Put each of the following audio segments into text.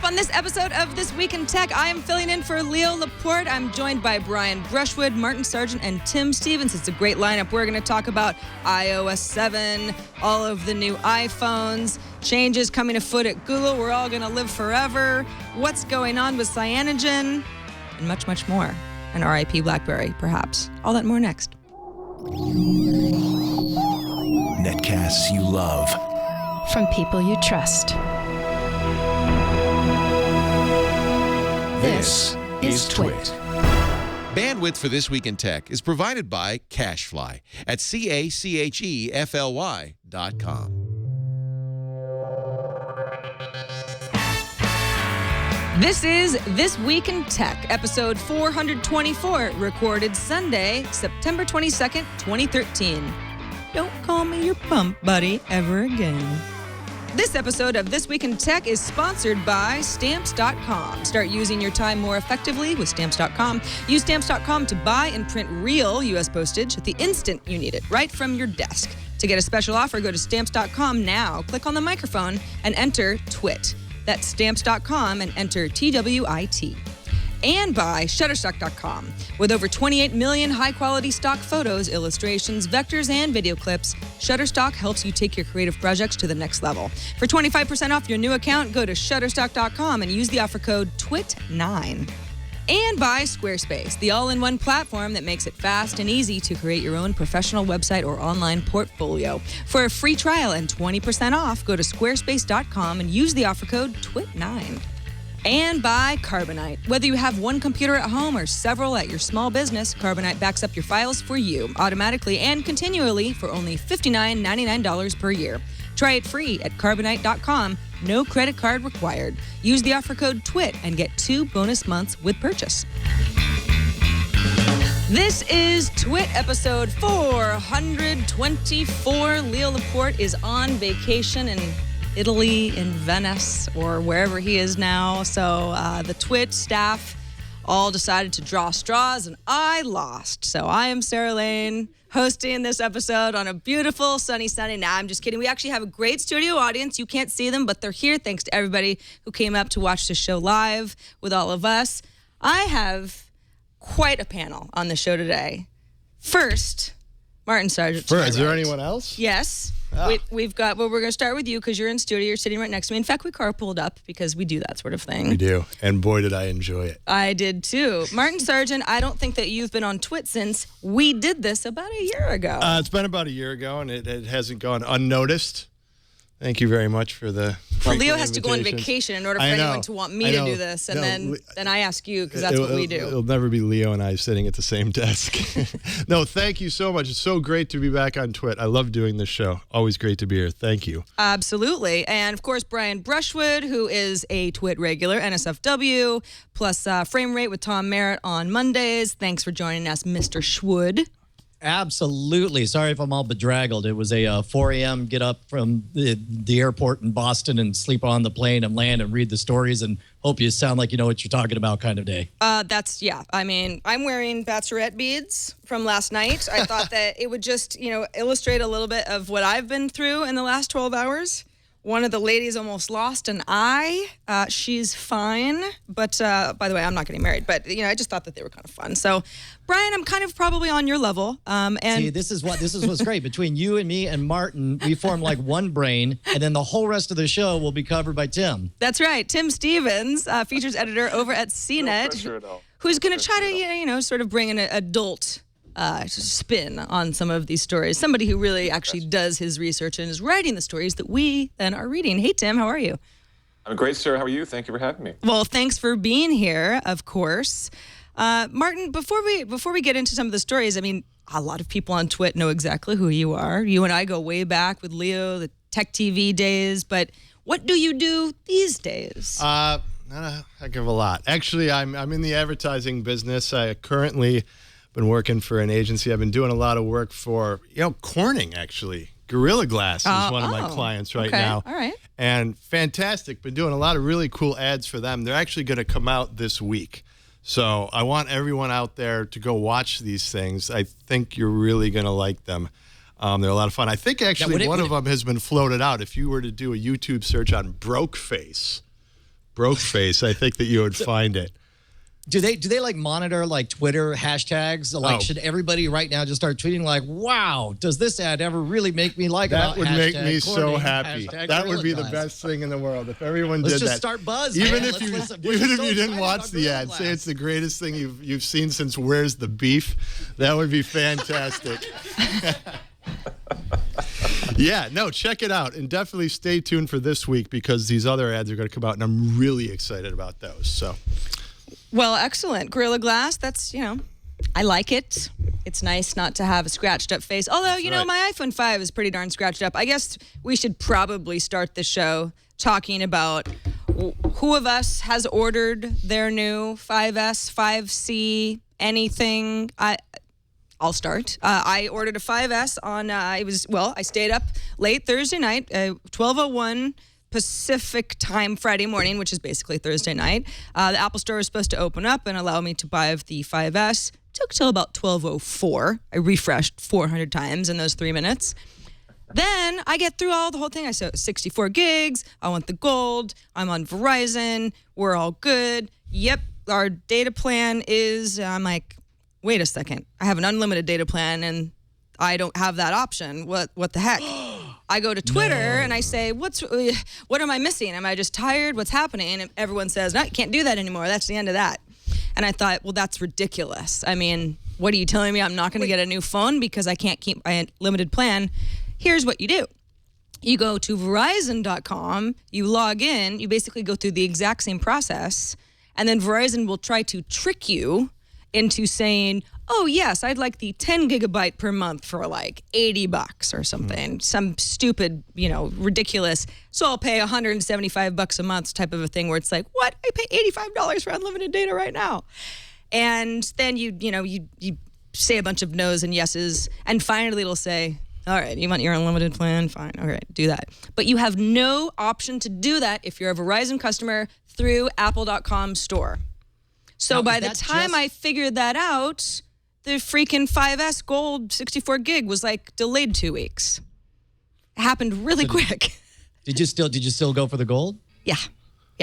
on this episode of This Week in Tech. I am filling in for Leo Laporte. I'm joined by Brian Brushwood, Martin Sargent, and Tim Stevens. It's a great lineup. We're going to talk about iOS 7, all of the new iPhones, changes coming afoot at Google. We're all going to live forever. What's going on with cyanogen, and much, much more. And RIP BlackBerry, perhaps. All that and more next. Netcasts you love. From people you trust. This is Twit. Bandwidth for This Week in Tech is provided by CacheFly at CacheFly.com. This is This Week in Tech, episode 424, recorded Sunday, September 22nd, 2013. Don't call me your pump buddy ever again. This episode of This Week in Tech is sponsored by Stamps.com. Start using your time more effectively with Stamps.com. Use Stamps.com to buy and print real U.S. postage at the instant you need it, right from your desk. To get a special offer, go to Stamps.com now, click on the microphone, and enter TWIT. That's Stamps.com and enter TWIT. And by Shutterstock.com. With over 28 million high-quality stock photos, illustrations, vectors, and video clips, Shutterstock helps you take your creative projects to the next level. For 25% off your new account, go to Shutterstock.com and use the offer code TWIT9. And by Squarespace, the all-in-one platform that makes it fast and easy to create your own professional website or online portfolio. For a free trial and 20% off, go to squarespace.com and use the offer code TWIT9. And by Carbonite. Whether you have one computer at home or several at your small business, Carbonite backs up your files for you automatically and continually for only $59.99 per year. Try it free at Carbonite.com. No credit card required. Use the offer code TWIT and get 2 bonus months with purchase. This is TWIT episode 424. Leo Laporte is on vacation in Italy, in Venice, or wherever he is now. So the TWIT staff all decided to draw straws, and I lost. So I am Sarah Lane, hosting this episode on a beautiful sunny Sunday. Now, I'm just kidding. We actually have a great studio audience. You can't see them, but they're here. Thanks to everybody who came up to watch the show live with all of us. I have quite a panel on the show today. First, Martin Sargent. Is there anyone else? Yes. We've got, well, we're going to start with you because you're in studio. You're sitting right next to me. In fact, we carpooled up because we do that sort of thing. We do. And boy, did I enjoy it. I did too. Martin Sargent, I don't think that you've been on Twit since we did this about a year ago. It's been about a year ago, and it hasn't gone unnoticed. Thank you very much for the Well, Leo has to go on vacation in order for anyone to want me to do this, and then I ask you because that's what we do. It'll never be Leo and I sitting at the same desk. No, thank you so much. It's so great to be back on Twit. I love doing this show. Always great to be here. Thank you. Absolutely. And, of course, Brian Brushwood, who is a Twit regular, NSFW, plus Frame Rate with Tom Merritt on Mondays. Thanks for joining us, Mr. Schwood. Absolutely. Sorry if I'm all bedraggled. It was a 4 a.m. get up from the airport in Boston and sleep on the plane and land and read the stories and hope you sound like you know what you're talking about kind of day. Yeah. I mean, I'm wearing bachelorette beads from last night. I thought that it would just, illustrate a little bit of what I've been through in the last 12 hours. One of the ladies almost lost an eye. She's fine. But, by the way, I'm not getting married. But, I just thought that they were kind of fun. So, Brian, I'm kind of probably on your level. And see, this is what's great. Between you and me and Martin, we form like one brain. And then the whole rest of the show will be covered by Tim. That's right. Tim Stevens, features editor over at CNET, who's going to try to, sort of bring an adult spin on some of these stories. Somebody who really actually does his research and is writing the stories that we then are reading. Hey, Tim, how are you? I'm great, sir. How are you? Thank you for having me. Well, thanks for being here, of course. Martin, before we get into some of the stories, I mean, a lot of people on Twit know exactly who you are. You and I go way back with Leo, the Tech TV days, but what do you do these days? Not a heck of a lot. Actually, I'm in the advertising business. I currently been working for an agency. I've been doing a lot of work for, Corning, actually. Gorilla Glass is one of my clients right now. All right. And fantastic. Been doing a lot of really cool ads for them. They're actually going to come out this week. So I want everyone out there to go watch these things. I think you're really going to like them. They're a lot of fun. I think actually one of them has been floated out. If you were to do a YouTube search on Broke Face broke face, I think that you would find it. Do they like monitor like Twitter hashtags? Like, should everybody right now just start tweeting like, "Wow, does this ad ever really make me like?" That would make hashtag me so courting, happy. hashtag That would be the Gorilla Glass? best thing in the world if everyone Let's did just that. start Buzz. Even man. if you Let's we're even so if you didn't excited watch about the Gorilla ad, Glass. say it's the greatest thing you've seen since Where's the Beef. That would be fantastic. Yeah, no, check it out. And definitely stay tuned for this week because these other ads are going to come out, and I'm really excited about those. So, Well, excellent. Gorilla Glass, that's, I like it. It's nice not to have a scratched up face. Although, right. my iPhone 5 is pretty darn scratched up. I guess we should probably start the show talking about who of us has ordered their new 5S, 5C, anything. I'll start. I ordered a 5S on, I stayed up late Thursday night, 12:01 Pacific time Friday morning, which is basically Thursday night. The Apple Store was supposed to open up and allow me to buy the 5S. Took till about 12:04. I refreshed 400 times in those 3 minutes. Then I get through the whole thing. I said 64 gigs. I want the gold. I'm on Verizon. We're all good. Yep, our data plan is, I'm like, wait a second. I have an unlimited data plan and I don't have that option. What the heck? I go to Twitter and I say, what am I missing? Am I just tired? What's happening? And everyone says, no, you can't do that anymore. That's the end of that. And I thought, well, that's ridiculous. I mean, what are you telling me? I'm not going to get a new phone because I can't keep my limited plan. Here's what you do. You go to Verizon.com, you log in, you basically go through the exact same process, and then Verizon will try to trick you into saying, oh, yes, I'd like the 10 gigabyte per month for like $80 or something, some stupid, ridiculous, so I'll pay $175 a month type of a thing where it's like, what? I pay $85 for unlimited data right now. And then you say a bunch of no's and yeses, and finally it'll say, all right, you want your unlimited plan? Fine. All right, do that. But you have no option to do that if you're a Verizon customer through Apple.com store. So Now, by is the that time I figured that out, the freaking 5S Gold 64 gig was like delayed 2 weeks. It happened really quick. Did you still go for the gold? Yeah,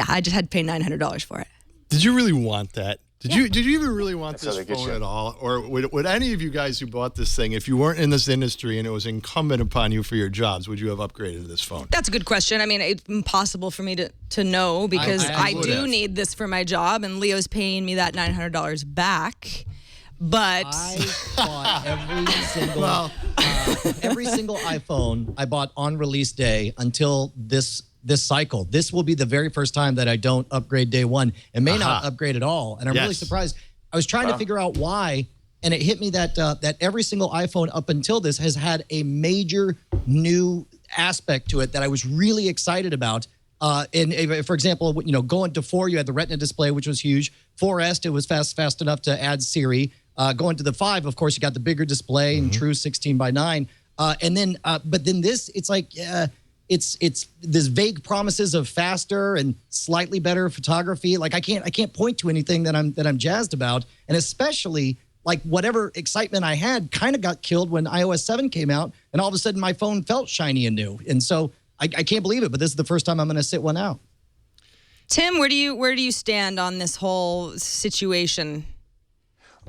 I just had to pay $900 for it. did you really want that? Did you even really want That's how this they get phone you. at all? Or would any of you guys who bought this thing, if you weren't in this industry and it was incumbent upon you for your jobs, would you have upgraded to this phone? That's a good question. I mean, it's impossible for me to know because I I would do have. need this for my job, and Leo's paying me that $900 back. But I bought every single iPhone I bought on release day until this cycle. This will be the very first time that I don't upgrade day one and may not upgrade at all. And I'm really Yes. surprised. I was trying to figure out why, and it hit me that that every single iPhone up until this has had a major new aspect to it that I was really excited about. For example, going to 4, you had the Retina display, which was huge. 4S, it was fast enough to add Siri. Going to the 5, of course, you got the bigger display and true 16:9. But then this, it's like it's this vague promises of faster and slightly better photography. Like I can't point to anything that I'm jazzed about, and especially like whatever excitement I had kind of got killed when iOS 7 came out, and all of a sudden my phone felt shiny and new, and so I can't believe it. But this is the first time I'm going to sit one out. Tim, where do you stand on this whole situation?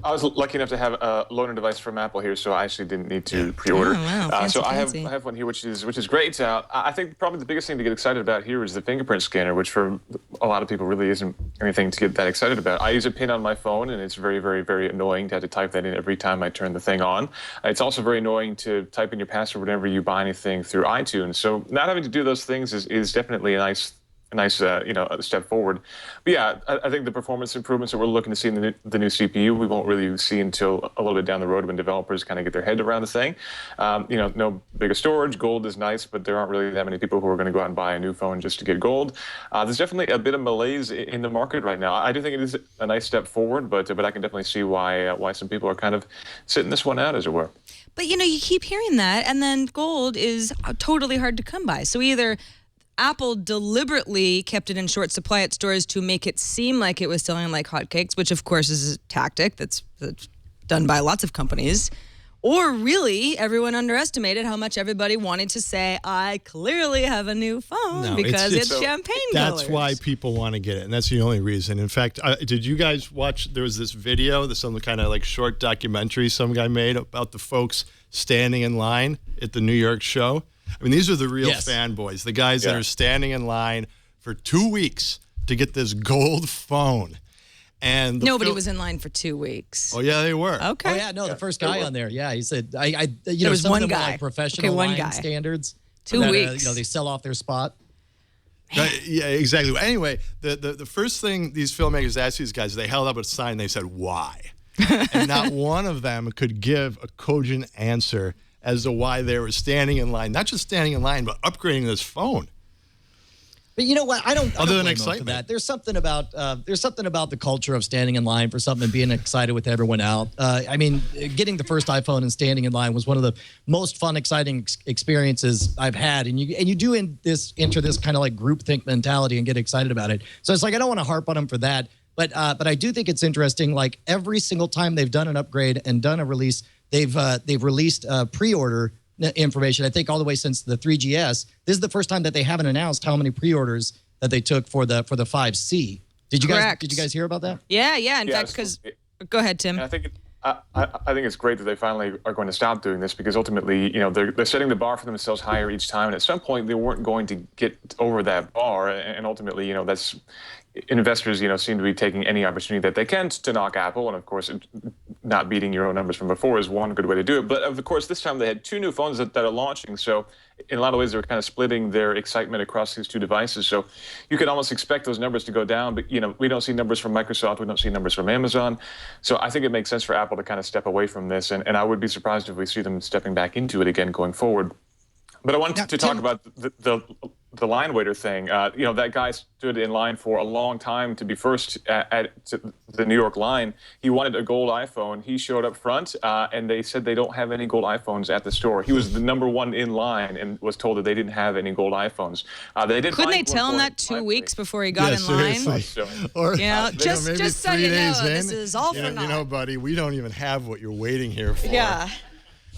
I was lucky enough to have a loaner device from Apple here, so I actually didn't need to pre-order. Oh, wow. So I Fancy. have one here, which is great. I think probably the biggest thing to get excited about here is the fingerprint scanner, which for a lot of people really isn't anything to get that excited about. I use a pin on my phone, and it's very, very, very annoying to have to type that in every time I turn the thing on. It's also very annoying to type in your password whenever you buy anything through iTunes. So not having to do those things is definitely a nice step forward. But yeah, I think the performance improvements that we're looking to see in the new CPU, we won't really see until a little bit down the road when developers kind of get their head around the thing. No bigger storage. Gold is nice, but there aren't really that many people who are going to go out and buy a new phone just to get gold. There's definitely a bit of malaise in the market right now. I do think it is a nice step forward, but I can definitely see why some people are kind of sitting this one out, as it were. But you keep hearing that, and then gold is totally hard to come by. So either Apple deliberately kept it in short supply at stores to make it seem like it was selling like hotcakes, which of course is a tactic that's done by lots of companies, Or really, everyone underestimated how much everybody wanted to say, I clearly have a new phone because it's champagne colors. That's why people want to get it, and that's the only reason. In fact, did you guys watch, there was this video, some kind of like short documentary some guy made about the folks standing in line at the New York show? I mean, these are the real fanboys, the guys that are standing in line for 2 weeks to get this gold phone. And nobody was in line for 2 weeks. Oh yeah, they were. Okay. Oh yeah, no, the first guy on there. Yeah, he said, there was some one of them guy. are like professional line standards. 2 weeks. They sell off their spot. Yeah, exactly. Anyway, the first thing these filmmakers asked these guys, they held up a sign. They said, "Why?" And not one of them could give a cogent answer as to why they were standing in line. Not just standing in line, but upgrading this phone. But you know what? I don't Other than blame excitement. them for that. There's something about the culture of standing in line for something and being excited with everyone out. I mean, getting the first iPhone and standing in line was one of the most fun, exciting experiences I've had. And you do enter this kind of like groupthink mentality and get excited about it. So it's like I don't want to harp on them for that. But I do think it's interesting. Like every single time they've done an upgrade and done a release, they've released pre-order information, I think all the way since the 3GS. This is the first time that they haven't announced how many pre-orders that they took for the 5C. Did you guys hear about that? Yeah. In fact, because go ahead, Tim. I think it's great that they finally are going to stop doing this because ultimately, they're setting the bar for themselves higher each time, and at some point they weren't going to get over that bar, and ultimately, that's investors, seem to be taking any opportunity that they can to knock Apple, and of course, not beating your own numbers from before is one good way to do it. But of course, this time they had two new phones that are launching, so in a lot of ways, they're kind of splitting their excitement across these two devices. So you could almost expect those numbers to go down, but we don't see numbers from Microsoft, we don't see numbers from Amazon. So I think it makes sense for Apple to kind of step away from this, and I would be surprised if we see them stepping back into it again going forward. But I wanted to talk about the line waiter thing. That guy stood in line for a long time to be first at the New York line. He wanted a gold iPhone. He showed up front, and they said they don't have any gold iPhones at the store. He was the number one in line and was told that they didn't have any gold iPhones. Couldn't they tell him that 2 weeks before he got in line? Or just so you know, this is all for naught. Buddy, we don't even have what you're waiting here for. Yeah.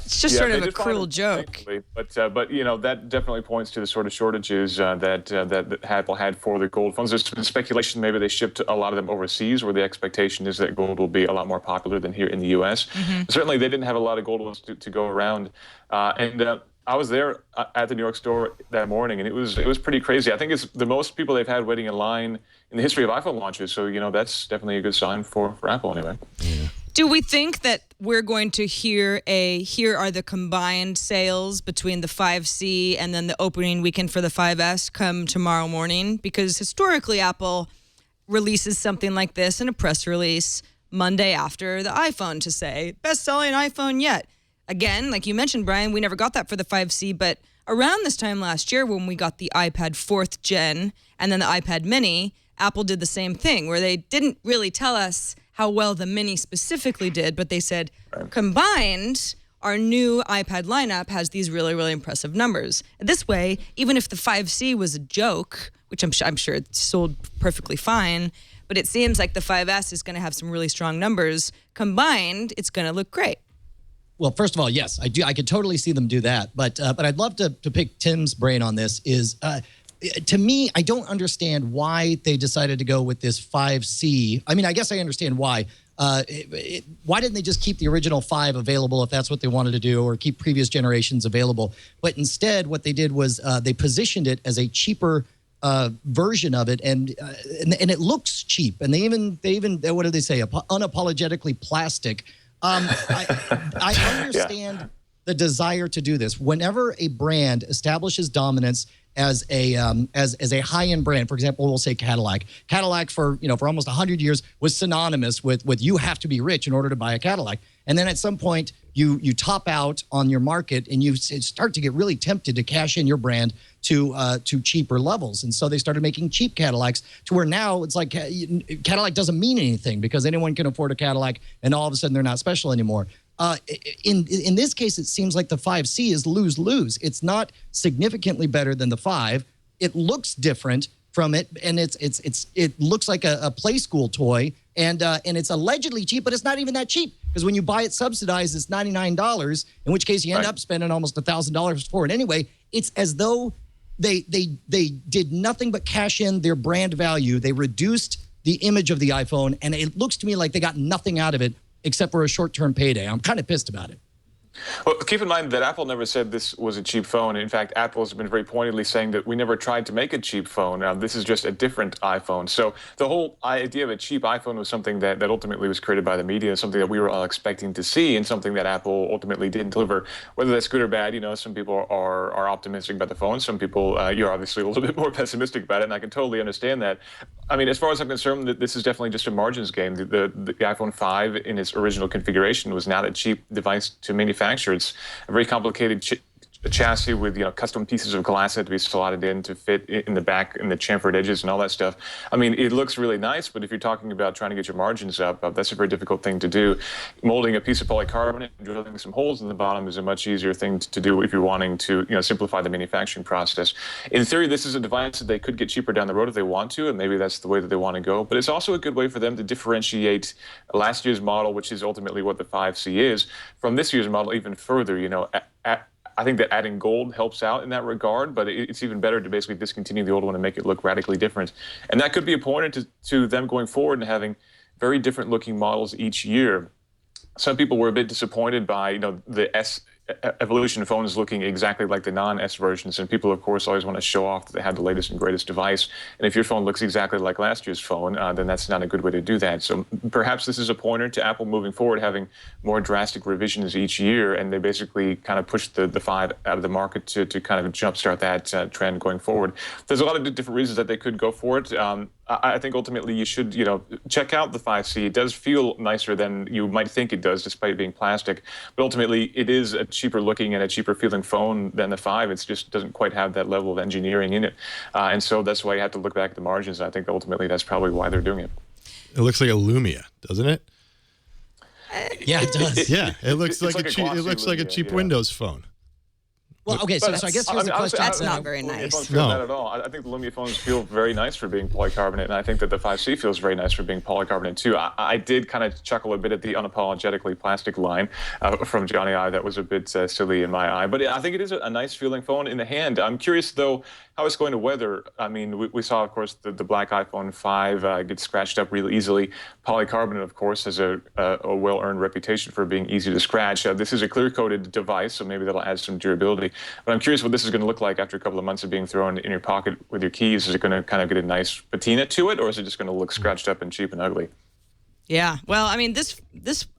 It's just sort of a cruel joke. But that definitely points to the sort of shortages that Apple had for the gold phones. There's been speculation maybe they shipped a lot of them overseas, where the expectation is that gold will be a lot more popular than here in the U.S. Certainly, they didn't have a lot of gold ones to go around, and I was there at the New York store that morning, and it was pretty crazy. I think it's the most people they've had waiting in line in the history of iPhone launches. So that's definitely a good sign for Apple anyway. Yeah. Do we think that we're going to hear here are the combined sales between the 5C and then the opening weekend for the 5S come tomorrow morning? Because historically, Apple releases something like this in a press release Monday after the iPhone to say, best-selling iPhone yet. Again, like you mentioned, Brian, we never got that for the 5C, but around this time last year when we got the iPad 4th gen and then the iPad mini, Apple did the same thing where they didn't really tell us how well the mini specifically did, but they said, combined, our new iPad lineup has these really, really impressive numbers. This way, even if the 5C was a joke, which I'm sure it sold perfectly fine, but it seems like the 5S is going to have some really strong numbers. Combined, it's going to look great. Well, first of all, yes, I do. I could totally see them do that. But I'd love to pick Tim's brain on this. To me, I don't understand why they decided to go with this 5C. I mean, I guess I understand why. Why didn't they just keep the original 5 available if that's what they wanted to do, or keep previous generations available? But instead, what they did was they positioned it as a cheaper version of it, and it looks cheap. And they even what do they say? Unapologetically plastic. I understand the desire to do this. Whenever a brand establishes dominance as a high-end brand, for example, we'll say Cadillac. Cadillac for almost 100 years was synonymous with you have to be rich in order to buy a Cadillac. And then at some point you top out on your market and you start to get really tempted to cash in your brand to cheaper levels. And so they started making cheap Cadillacs to where now it's like Cadillac doesn't mean anything because anyone can afford a Cadillac and all of a sudden they're not special anymore. In this case, it seems like the 5C is lose-lose. It's not significantly better than the 5. It looks different from it, and it looks like a play school toy, and it's allegedly cheap, but it's not even that cheap. because when you buy it subsidized, it's $99, in which case you end up spending almost $1,000 for it anyway. It's as though they did nothing but cash in their brand value. They reduced the image of the iPhone, and it looks to me like they got nothing out of it except for a short-term payday. I'm kind of pissed about it. Well, keep in mind that Apple never said this was a cheap phone. In fact, Apple has been very pointedly saying that we never tried to make a cheap phone. This is just a different iPhone. So the whole idea of a cheap iPhone was something that ultimately was created by the media, something that we were all expecting to see, and something that Apple ultimately didn't deliver. Whether that's good or bad, some people are optimistic about the phone. Some people, you're obviously a little bit more pessimistic about it, and I can totally understand that. I mean, as far as I'm concerned, this is definitely just a margins game. The iPhone 5 in its original configuration was not a cheap device to manufacture. It's a very complicated chassis with custom pieces of glass that had to be slotted in to fit in the back and the chamfered edges and all that stuff. I mean, it looks really nice, but if you're talking about trying to get your margins up, that's a very difficult thing to do. Molding a piece of polycarbonate and drilling some holes in the bottom is a much easier thing to do if you're wanting to simplify the manufacturing process. In theory, this is a device that they could get cheaper down the road if they want to, and maybe that's the way that they want to go. But it's also a good way for them to differentiate last year's model, which is ultimately what the 5C is, from this year's model even further. I think that adding gold helps out in that regard, but it's even better to basically discontinue the old one and make it look radically different. And that could be a pointer to them going forward and having very different looking models each year. Some people were a bit disappointed by the S Evolution phones looking exactly like the non-S versions, and people, of course, always want to show off that they have the latest and greatest device. And if your phone looks exactly like last year's phone, then that's not a good way to do that. So perhaps this is a pointer to Apple moving forward, having more drastic revisions each year, and they basically kind of push the 5 out of the market to kind of jumpstart that trend going forward. There's a lot of different reasons that they could go for it. I think ultimately you should, check out the 5C. It does feel nicer than you might think it does, despite being plastic. But ultimately, it is a cheaper looking and a cheaper feeling phone than the 5. It just doesn't quite have that level of engineering in it. And so that's why you have to look back at the margins. I think ultimately that's probably why they're doing it. It looks like a Lumia, doesn't it? Yeah, it does. Yeah, it looks like a cheap Lumia, Windows phone. Well, okay, so I guess here's the question. That's not very nice. Lumia phones feel that at all. I think the Lumia phones feel very nice for being polycarbonate, and I think that the 5C feels very nice for being polycarbonate too. I did kind of chuckle a bit at the unapologetically plastic line from Johnny Ive. That was a bit silly in my eye, but I think it is a nice feeling phone in the hand. I'm curious though how it's going to weather. I mean, we saw, of course, the black iPhone 5 get scratched up really easily. Polycarbonate, of course, has a well-earned reputation for being easy to scratch. This is a clear-coated device, so maybe that'll add some durability. But I'm curious what this is going to look like after a couple of months of being thrown in your pocket with your keys. Is it going to kind of get a nice patina to it, or is it just going to look scratched up and cheap and ugly? Yeah, well, I mean, this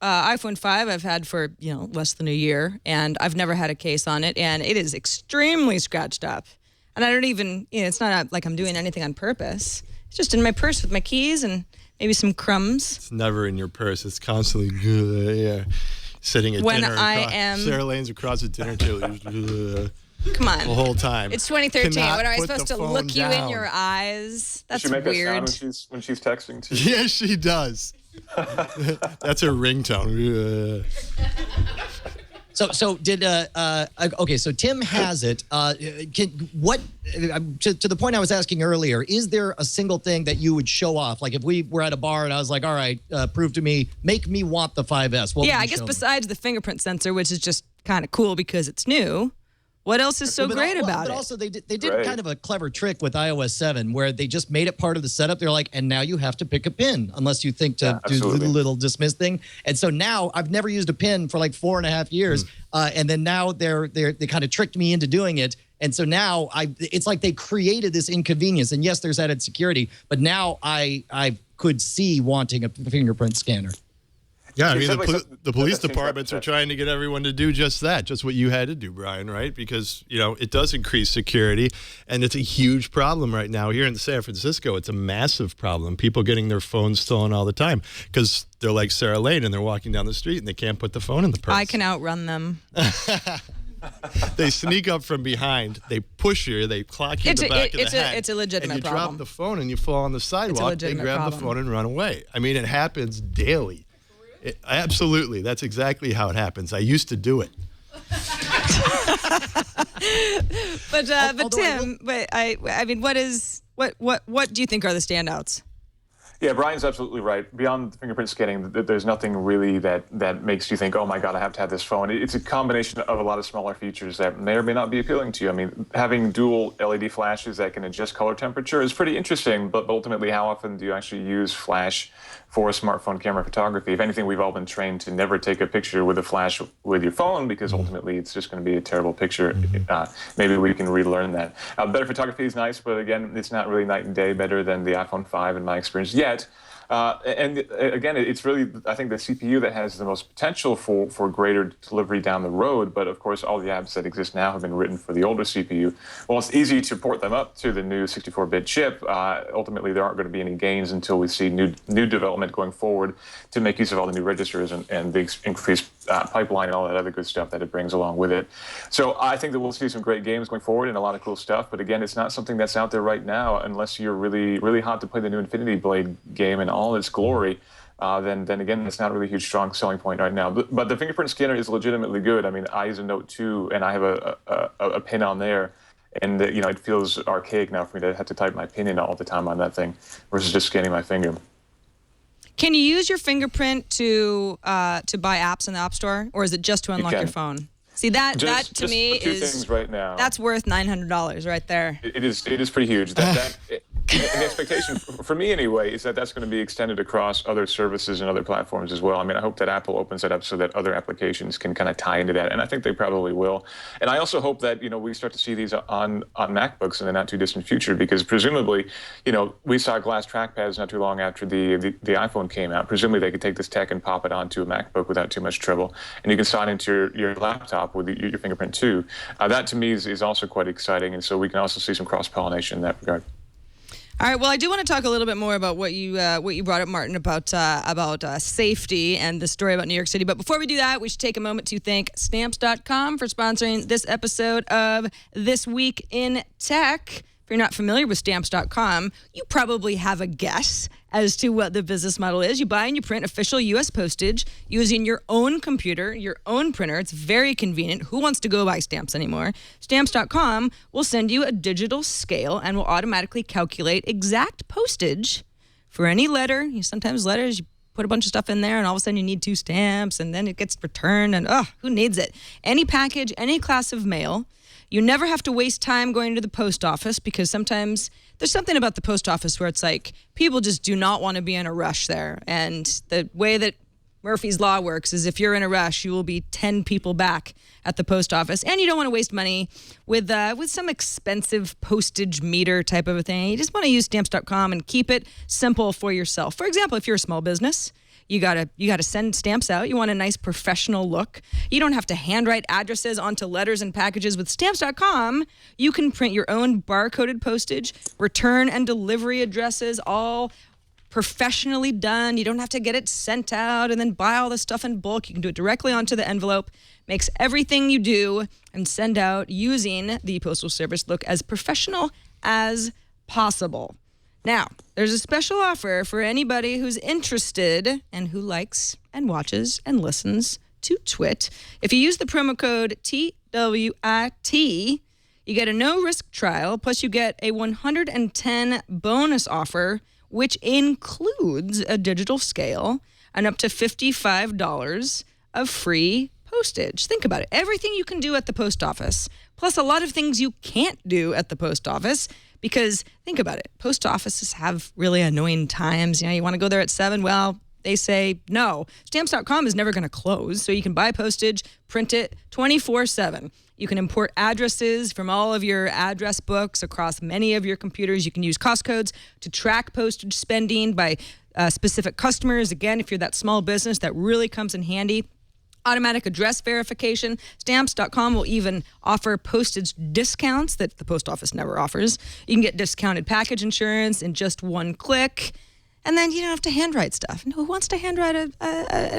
iPhone 5 I've had for less than a year, and I've never had a case on it, and it is extremely scratched up. And I don't even, it's not like I'm doing anything on purpose. It's just in my purse with my keys and maybe some crumbs. It's never in your purse. It's constantly sitting at when dinner. Sarah Lane's across the dinner table. Come on. The whole time. It's 2013. Cannot What am I put supposed the to phone look you in down. your eyes? That's Does she make weird. that sound when she's texting too? Yes, she does. That's her ringtone. So did okay? So Tim has it. To the point I was asking earlier, is there a single thing that you would show off? Like if we were at a bar and I was like, all right, prove to me, make me want the 5S. What would I you guess show me? besides the fingerprint sensor, which is just kind of cool because it's new. What else is so great about it? But also, they did kind of a clever trick with iOS 7 where they just made it part of the setup. They're like, and now you have to pick a pin unless you think to do the little dismiss thing. And so now I've never used a pin for like 4.5 years. And then now they kind of tricked me into doing it. And so now it's like they created this inconvenience. And yes, there's added security, but now I could see wanting a fingerprint scanner. Yeah, I mean, the police departments are trying to get everyone to do just that, just what you had to do, Brian, right? Because, it does increase security, and it's a huge problem right now here in San Francisco. It's a massive problem. People getting their phones stolen all the time because they're like Sarah Lane, and they're walking down the street, and they can't put the phone in the purse. I can outrun them. They sneak up from behind, they push you, they clock you in the back of the head. It's a legitimate and you problem. drop the phone, and you fall on the sidewalk. They grab the phone and run away. I mean, it happens daily. Absolutely. That's exactly how it happens. I used to do it. But Tim, I mean, what do you think are the standouts? Yeah, Brian's absolutely right. Beyond fingerprint scanning, there's nothing really that makes you think, oh my God, I have to have this phone. It's a combination of a lot of smaller features that may or may not be appealing to you. I mean, having dual LED flashes that can adjust color temperature is pretty interesting, but ultimately, how often do you actually use flash for smartphone camera photography? If anything, we've all been trained to never take a picture with a flash with your phone because ultimately it's just going to be a terrible picture. Maybe we can relearn that. Better photography is nice, but again, it's not really night and day better than the iPhone 5 in my experience yet. And again, it's really, I think, the CPU that has the most potential for greater delivery down the road. But of course, all the apps that exist now have been written for the older CPU. Well, it's easy to port them up to the new 64-bit chip. Ultimately, there aren't going to be any gains until we see new development going forward to make use of all the new registers and the increased pipeline and all that other good stuff that it brings along with it. So I think that we'll see some great games going forward and a lot of cool stuff. But again, it's not something that's out there right now unless you're really, really hot to play the new Infinity Blade game and all its glory. Then again, it's not really a huge, strong selling point right now. But the fingerprint scanner is legitimately good. I mean, I use a Note 2, and I have a pin on there. And, it feels archaic now for me to have to type my pin in all the time on that thing versus just scanning my finger. Can you use your fingerprint to buy apps in the App Store, or is it just to unlock your phone? See, that to me two things right now. That's worth $900 right there. It is pretty huge. The expectation, for me anyway, is that that's going to be extended across other services and other platforms as well. I mean, I hope that Apple opens that up so that other applications can kind of tie into that, and I think they probably will. And I also hope that, we start to see these on MacBooks in the not too distant future, because presumably, we saw glass trackpads not too long after the iPhone came out. Presumably they could take this tech and pop it onto a MacBook without too much trouble, and you can sign into your laptop with your fingerprint too. That to me is also quite exciting, and so we can also see some cross-pollination in that regard. All right. Well, I do want to talk a little bit more about what you brought up, Martin, about safety and the story about New York City. But before we do that, we should take a moment to thank Stamps.com for sponsoring this episode of This Week in Tech. If you're not familiar with Stamps.com, you probably have a guess as to what the business model is. You buy and you print official U.S. postage using your own computer, your own printer. It's very convenient. Who wants to go buy stamps anymore? Stamps.com will send you a digital scale and will automatically calculate exact postage for any letter. Sometimes letters, you put a bunch of stuff in there and all of a sudden you need 2 stamps and then it gets returned and who needs it? Any package, any class of mail. You never have to waste time going to the post office, because sometimes there's something about the post office where it's like people just do not want to be in a rush there. And the way that Murphy's Law works is if you're in a rush, you will be 10 people back at the post office. And you don't want to waste money with some expensive postage meter type of a thing. You just want to use Stamps.com and keep it simple for yourself. For example, if you're a small business, you gotta send stamps out. You want a nice professional look. You don't have to handwrite addresses onto letters and packages. With Stamps.com, you can print your own barcoded postage, return and delivery addresses, all professionally done. You don't have to get it sent out and then buy all this stuff in bulk. You can do it directly onto the envelope. Makes everything you do and send out using the Postal Service look as professional as possible. Now, there's a special offer for anybody who's interested and who likes and watches and listens to Twit. If you use the promo code TWIT, you get a no-risk trial, plus you get a 110 bonus offer, which includes a digital scale and up to $55 of free postage. Think about it. Everything you can do at the post office, plus a lot of things you can't do at the post office. Because think about it, post offices have really annoying times. You want to go there at 7. Well, they say no. Stamps.com is never going to close, so you can buy postage, print it 24/7. You can import addresses from all of your address books across many of your computers. You can use cost codes to track postage spending by specific customers. Again, if you're that small business, that really comes in handy. Automatic address verification. Stamps.com will even offer postage discounts that the post office never offers. You can get discounted package insurance in just one click. And then you don't have to handwrite stuff. Who wants to handwrite an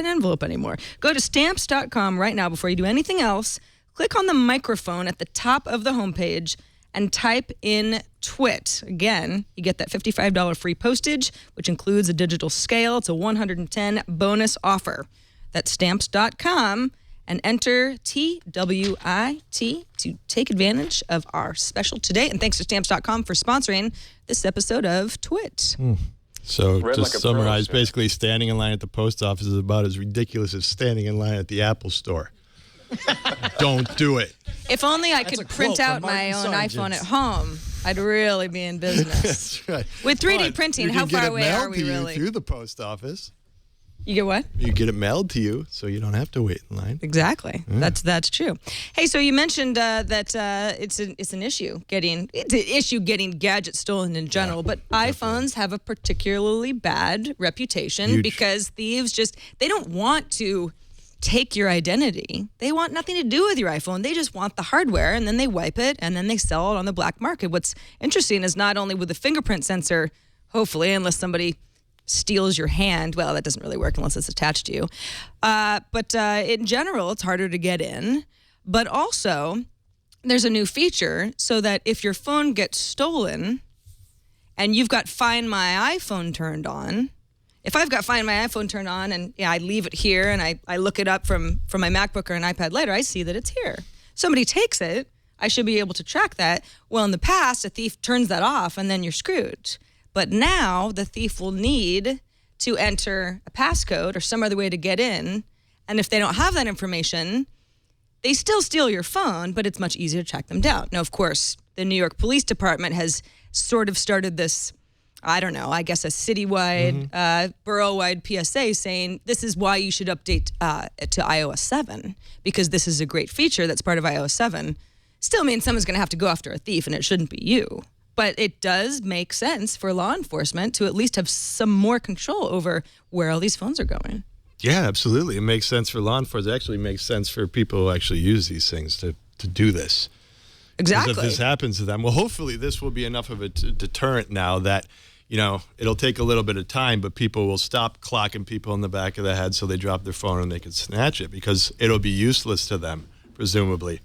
envelope anymore? Go to Stamps.com right now before you do anything else. Click on the microphone at the top of the homepage and type in TWIT. Again, you get that $55 free postage, which includes a digital scale. It's a 110 bonus offer. That's Stamps.com, and enter TWIT to take advantage of our special today. And thanks to Stamps.com for sponsoring this episode of Twit. So Read to like a pro, summarize, sir. basically standing in line at the post office is about as ridiculous as standing in line at the Apple store. Don't do it. If only I That's could a print quote from out my Martin own Sargent. iPhone at home, I'd really be in business. That's right. With 3D But printing, you how can get far it away mailed are we to you really? through the post office. You get what? You get it mailed to you, so you don't have to wait in line. Exactly. That's true. Hey, so you mentioned that it's an issue getting gadgets stolen in general, but iPhones have a particularly bad reputation Huge. because thieves they don't want to take your identity. They want nothing to do with your iPhone. They just want the hardware, and then they wipe it, and then they sell it on the black market. What's interesting is not only with the fingerprint sensor, hopefully, unless somebody steals your hand. Well, that doesn't really work unless it's attached to you. But in general, it's harder to get in. But also, there's a new feature so that if your phone gets stolen and you've got Find My iPhone turned on, if I've got Find My iPhone turned on and I leave it here and I look it up from my MacBook or an iPad later, I see that it's here. Somebody takes it, I should be able to track that. Well, in the past, a thief turns that off and then you're screwed. But now the thief will need to enter a passcode or some other way to get in. And if they don't have that information, they still steal your phone, but it's much easier to track them down. Now, of course, the New York Police Department has sort of started this, I don't know, I guess a citywide, borough-wide PSA saying this is why you should update to iOS 7, because this is a great feature that's part of iOS 7. Still means someone's going to have to go after a thief, and it shouldn't be you. But it does make sense for law enforcement to at least have some more control over where all these phones are going. Yeah, absolutely. It makes sense for law enforcement. It actually makes sense for people who actually use these things to do this. Exactly. Because if this happens to them, well, hopefully this will be enough of a deterrent now that, it'll take a little bit of time, but people will stop clocking people in the back of the head so they drop their phone and they can snatch it because it'll be useless to them, presumably.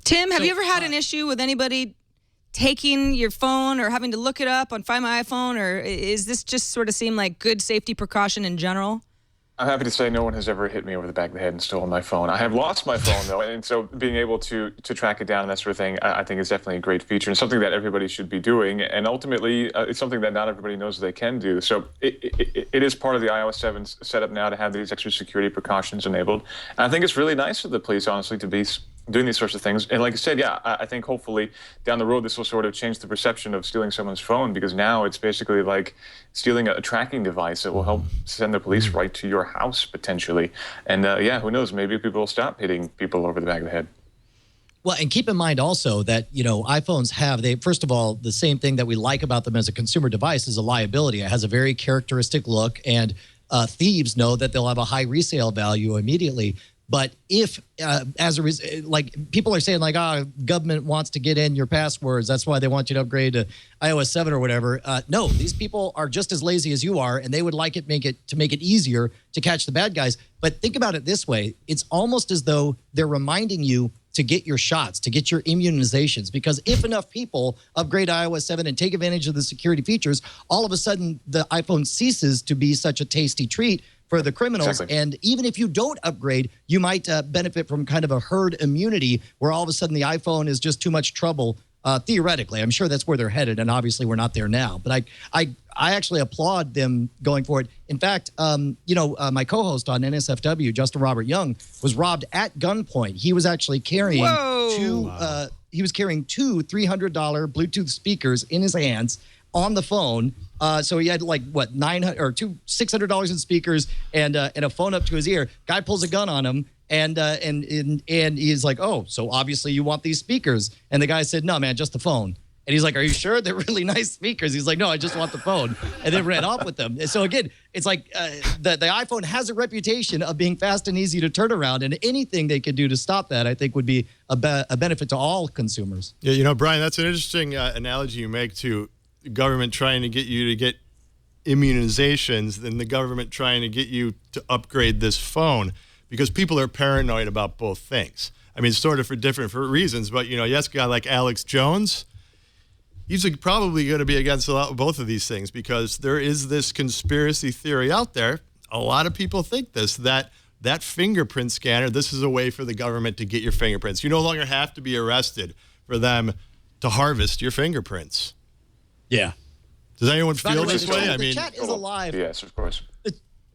Tim, have you ever had an issue with anybody taking your phone or having to look it up on Find My iPhone, or is this just sort of seem like good safety precaution in general? I'm happy to say no one has ever hit me over the back of the head and stolen my phone. I have lost my phone, though, and so being able to track it down and that sort of thing, I think is definitely a great feature and something that everybody should be doing. And ultimately, it's something that not everybody knows they can do. So it is part of the iOS 7 setup now to have these extra security precautions enabled. And I think it's really nice for the police, honestly, to be doing these sorts of things. And like I said, I think hopefully down the road this will sort of change the perception of stealing someone's phone, because now it's basically like stealing a tracking device that will help send the police right to your house potentially. And who knows, maybe people will stop hitting people over the back of the head. Well, and keep in mind also that, iPhones have, first of all, the same thing that we like about them as a consumer device is a liability. It has a very characteristic look, and thieves know that they'll have a high resale value immediately. But if, as a result, like people are saying, like, government wants to get in your passwords, that's why they want you to upgrade to iOS 7 or whatever. No, these people are just as lazy as you are, and they would like it to make it easier to catch the bad guys. But think about it this way: it's almost as though they're reminding you to get your shots, to get your immunizations, because if enough people upgrade to iOS 7 and take advantage of the security features, all of a sudden the iPhone ceases to be such a tasty treat for the criminals. Exactly. And even if you don't upgrade, you might benefit from kind of a herd immunity where all of a sudden the iPhone is just too much trouble. Theoretically, I'm sure that's where they're headed, and obviously we're not there now. But I actually applaud them going for it. In fact, my co-host on NSFW, Justin Robert Young, was robbed at gunpoint. He was actually carrying two $300 Bluetooth speakers in his hands on the phone. So he had $600 in speakers and a phone up to his ear. Guy pulls a gun on him. And he's like, oh, so obviously you want these speakers. And the guy said, no, man, just the phone. And he's like, are you sure? They're really nice speakers. He's like, no, I just want the phone. And then ran off with them. So again, it's like the iPhone has a reputation of being fast and easy to turn around. And anything they could do to stop that, I think, would be a benefit to all consumers. Yeah, Brian, that's an interesting analogy you make to the government trying to get you to get immunizations than the government trying to get you to upgrade this phone. Because people are paranoid about both things. I mean, sort of for different reasons, but, yes, a guy like Alex Jones, he's probably going to be against both of these things because there is this conspiracy theory out there. A lot of people think that fingerprint scanner, this is a way for the government to get your fingerprints. You no longer have to be arrested for them to harvest your fingerprints. Yeah. Does anyone By the feel way, this way? I the mean, chat is alive. Yes, of course.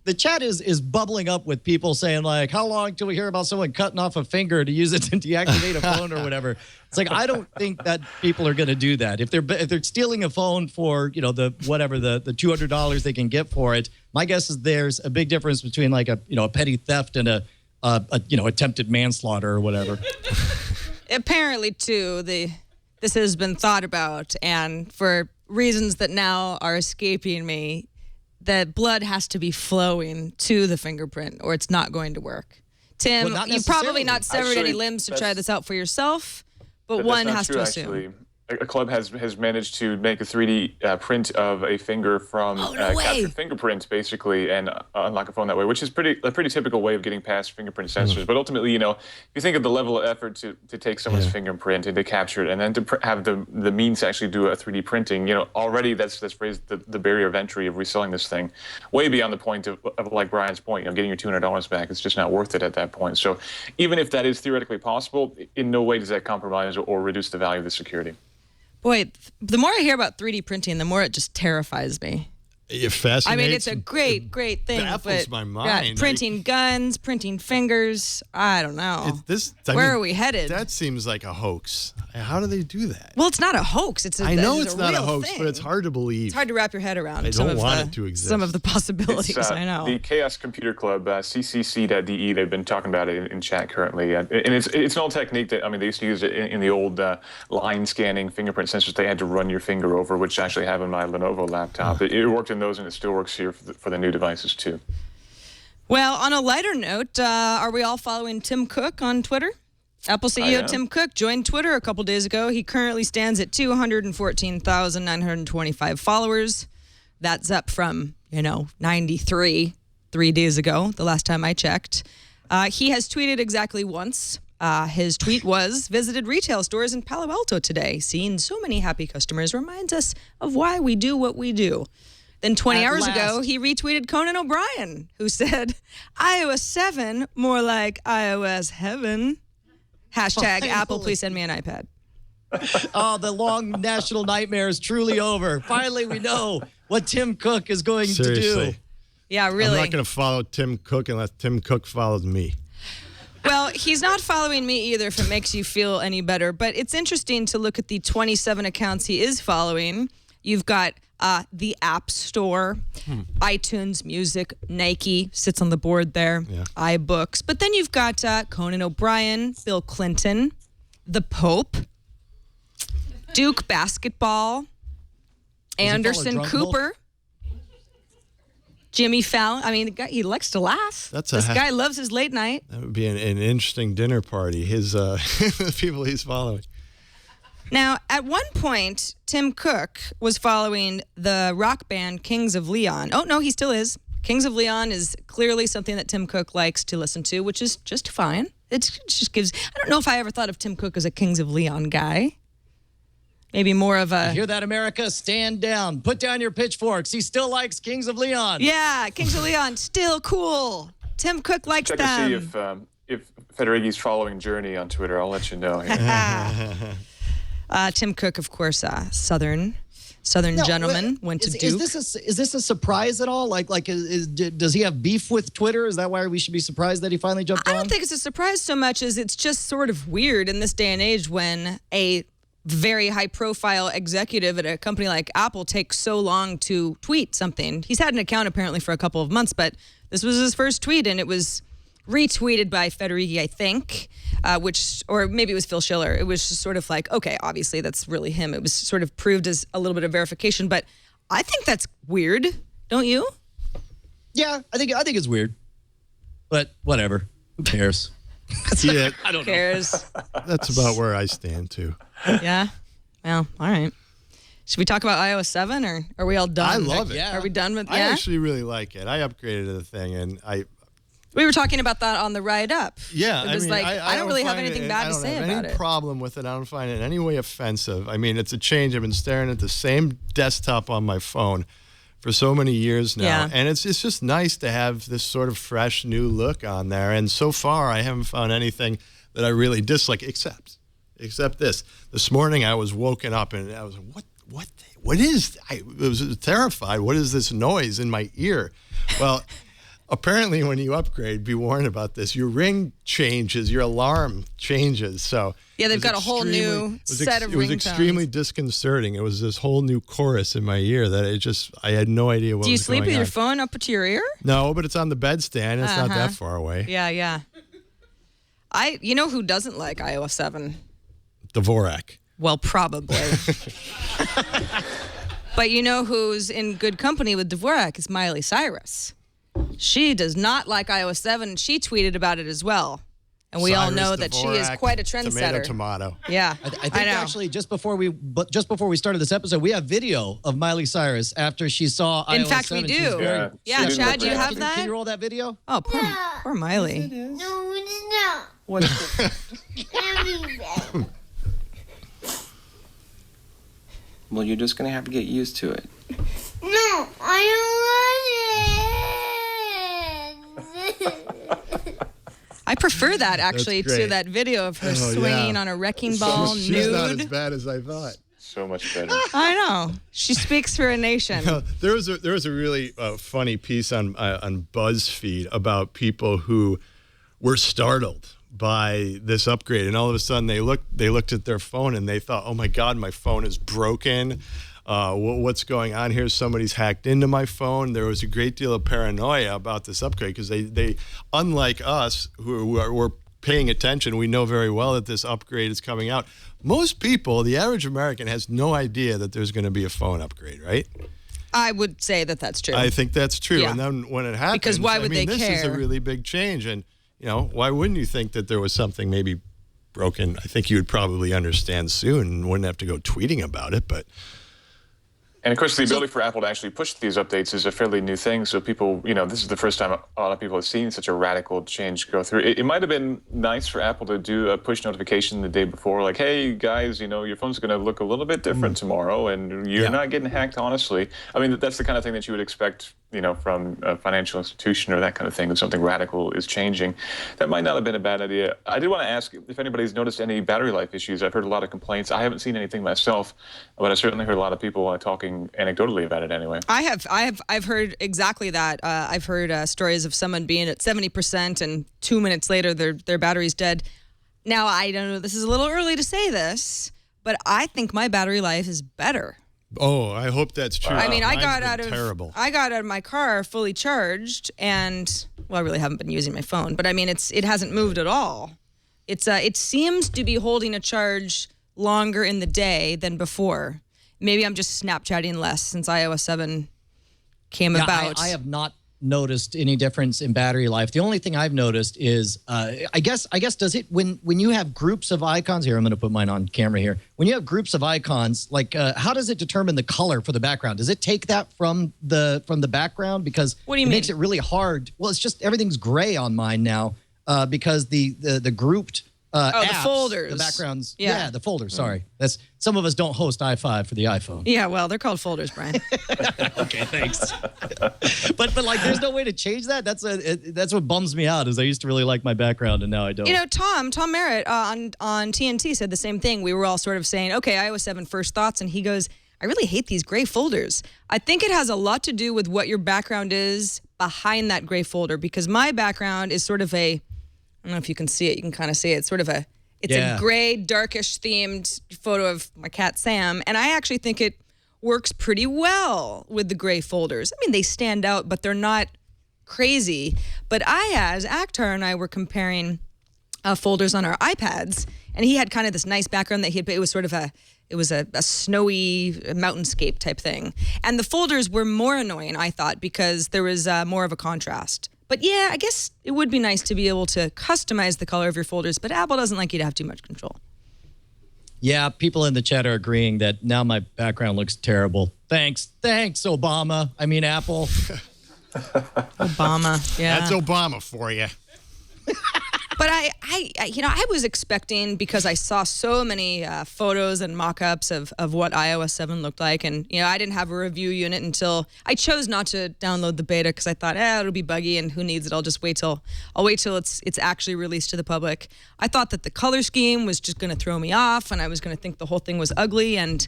The chat is bubbling up with people saying, like, how long till we hear about someone cutting off a finger to use it to deactivate a phone or whatever? It's like, I don't think that people are going to do that. If they're stealing a phone for, the $200 they can get for it, my guess is there's a big difference between like a petty theft and a attempted manslaughter or whatever. Apparently, too, this has been thought about, and for reasons that now are escaping me, that blood has to be flowing to the fingerprint or it's not going to work. Tim, Well, not you've probably necessarily. not severed Actually, any limbs to try that's- this out for yourself, but That's one not has true, to assume. actually. A club has managed to make a 3D print of a finger from no way. captured fingerprints, basically, and unlock a phone that way, which is a pretty typical way of getting past fingerprint sensors. But ultimately, if you think of the level of effort to take someone's fingerprint and to capture it, and then to have the means to actually do a 3D printing, already that's raised the barrier of entry of reselling this thing way beyond the point of like Brian's point, getting your $200 back. It's just not worth it at that point. So even if that is theoretically possible, in no way does that compromise or reduce the value of the security. Boy, the more I hear about 3D printing, the more it just terrifies me. it fascinates. I mean, it's a great thing. baffles but my mind. printing guns, printing fingers. I don't know. Where are we headed? That seems like a hoax. How do they do that? Well, it's not a hoax. I know it's it's not a real hoax, thing. but it's hard to believe. It's hard to wrap your head around. I some don't of want the, it to exist. Some of the possibilities. It's, I know. The Chaos Computer Club, ccc.de, they've been talking about it in chat currently. And it's an old technique that, they used to use it in the old line scanning fingerprint sensors they had to run your finger over, which I actually have in my Lenovo laptop. It worked in those, and it still works here for the new devices, too. Well, on a lighter note, are we all following Tim Cook on Twitter? Apple CEO Tim Cook joined Twitter a couple days ago. He currently stands at 214,925 followers. That's up from, 93 3 days ago, the last time I checked. He has tweeted exactly once. His tweet was, visited retail stores in Palo Alto today. Seeing so many happy customers reminds us of why we do what we do. Then 20 hours ago, he retweeted Conan O'Brien, who said, iOS 7, more like iOS heaven. Hashtag Apple, please send me an iPad. Oh, the long national nightmare is truly over. Finally, we know what Tim Cook is going to do. Seriously. Yeah, really. I'm not going to follow Tim Cook unless Tim Cook follows me. Well, he's not following me either, if it makes you feel any better. But it's interesting to look at the 27 accounts he is following. You've got the App Store, iTunes Music, Nike sits on the board there, iBooks. But then you've got Conan O'Brien, Bill Clinton, the Pope, Duke Basketball, Anderson Drunk Cooper, Jimmy Fallon. I mean, the guy, he likes to laugh. This guy loves his late night. That would be an interesting dinner party. His the people he's following. Now, at one point, Tim Cook was following the rock band Kings of Leon. Oh, no, he still is. Kings of Leon is clearly something that Tim Cook likes to listen to, which is just fine. It just gives... I don't know if I ever thought of Tim Cook as a Kings of Leon guy. Maybe more of a... Hear that, America? Stand down. Put down your pitchforks. He still likes Kings of Leon. Yeah, Kings of Leon, still cool. Tim Cook likes Check them. to see if Federighi's following Journey on Twitter. I'll let you know. Tim Cook, of course, Southern gentleman, went to Duke. Is this a surprise at all? Does he have beef with Twitter? Is that why we should be surprised that he finally jumped on? I don't think it's a surprise so much as it's just sort of weird in this day and age when a very high-profile executive at a company like Apple takes so long to tweet something. He's had an account apparently for a couple of months, but this was his first tweet, and it was retweeted by Federighi, I think, or maybe it was Phil Schiller. It was just sort of like, okay, obviously that's really him. It was sort of proved as a little bit of verification, but I think that's weird, don't you? Yeah, I think it's weird, but whatever. Who cares? Yeah, I don't Who cares? that's about where I stand too. Yeah? Well, all right. Should we talk about iOS 7, or are we all done? I love it. Yeah. Are we done with I yeah? actually really like it. I upgraded the thing, and We were talking about that on the ride up. Yeah, It was I don't really have anything bad to say about I don't have any problem with it. I don't find it in any way offensive. I mean, it's a change. I've been staring at the same desktop on my phone for so many years now, and it's just nice to have this sort of fresh new look on there. And so far, I haven't found anything that I really dislike, except this. This morning, I was woken up and I was, I was terrified. What is this noise in my ear? Well, apparently when you upgrade, be warned about this. Your ring changes, your alarm changes. So yeah, they've got a whole new set of ringtones. It was extremely disconcerting. It was this whole new chorus in my ear that I had no idea what was going on. Do you sleep with your phone up to your ear? No, but it's on the bedstand. It's not that far away. Yeah. You know who doesn't like iOS 7? Dvorak. Well, probably. But you know who's in good company with Dvorak is Miley Cyrus. She does not like iOS 7. She tweeted about it as well. And we all know that she is quite a trendsetter. Tomato. Yeah, I think actually just before we started this episode, we have video of Miley Cyrus after she saw iOS 7. In fact, we do. Yeah, Chad, do you have that? Can you roll that video? Oh, poor Miley. No, it is not. What is it? Well, you're just going to have to get used to it. No, I don't want it. I prefer that, actually, to that video of her swinging on a wrecking ball, nude. She's not as bad as I thought. So much better. I know. She speaks for a nation. There was a really funny piece on BuzzFeed about people who were startled by this upgrade, and all of a sudden they looked at their phone and they thought, oh my God, my phone is broken. What's going on here? Somebody's hacked into my phone. There was a great deal of paranoia about this upgrade because they unlike us who are paying attention, we know very well that this upgrade is coming out. Most people, the average American, has no idea that there's going to be a phone upgrade, right? I would say that that's true. I think that's true. Yeah. And then when it happens, because why would they care? This is a really big change, and why wouldn't you think that there was something maybe broken? I think you would probably understand soon and wouldn't have to go tweeting about it, but. And of course, the ability for Apple to actually push these updates is a fairly new thing. So people, this is the first time a lot of people have seen such a radical change go through. It might have been nice for Apple to do a push notification the day before, like, hey, guys, your phone's going to look a little bit different tomorrow, and you're not getting hacked, honestly. I mean, that's the kind of thing that you would expect, from a financial institution or that kind of thing, if something radical is changing. That might not have been a bad idea. I did want to ask if anybody's noticed any battery life issues. I've heard a lot of complaints. I haven't seen anything myself, but I certainly heard a lot of people talking anecdotally about it anyway. I've heard exactly that. I've heard stories of someone being at 70% and 2 minutes later their battery's dead. Now, I don't know, this is a little early to say this, but I think my battery life is better. Oh, I hope that's true. I mean, I got out of my car fully charged, and I really haven't been using my phone, but I mean, it hasn't moved at all. It seems to be holding a charge longer in the day than before. Maybe I'm just Snapchatting less since iOS 7 came about. I have not noticed any difference in battery life. The only thing I've noticed is, I guess does it when you have groups of icons here? I'm going to put mine on camera here. When you have groups of icons, like how does it determine the color for the background? Does it take that from the background? Because what do you mean? Makes it really hard. Well, it's just everything's gray on mine now because the grouped. Apps, the folders. The backgrounds. Yeah, the folders. Sorry. That's some of us don't host i5 for the iPhone. Yeah, well, they're called folders, Brian. Okay, thanks. but like, there's no way to change that. That's what bums me out. Is I used to really like my background and now I don't. Tom Merritt on TNT said the same thing. We were all sort of saying, okay, iOS 7 first thoughts, and he goes, I really hate these gray folders. I think it has a lot to do with what your background is behind that gray folder, because my background is sort of I don't know if you can see it. You can kind of see it. It's sort of a gray, darkish themed photo of my cat Sam. And I actually think it works pretty well with the gray folders. I mean, they stand out, but they're not crazy. But Akhtar and I were comparing folders on our iPads, and he had kind of this nice background that it was sort of a snowy mountainscape type thing. And the folders were more annoying, I thought, because there was more of a contrast. But yeah, I guess it would be nice to be able to customize the color of your folders, but Apple doesn't like you to have too much control. Yeah, people in the chat are agreeing that now my background looks terrible. Thanks, Obama. I mean, Apple. Obama, yeah. That's Obama for you. But I was expecting, because I saw so many photos and mock-ups of what iOS 7 looked like, and I didn't have a review unit until I chose not to download the beta because I thought, it'll be buggy and who needs it? I'll wait till it's actually released to the public. I thought that the color scheme was just going to throw me off, and I was going to think the whole thing was ugly, and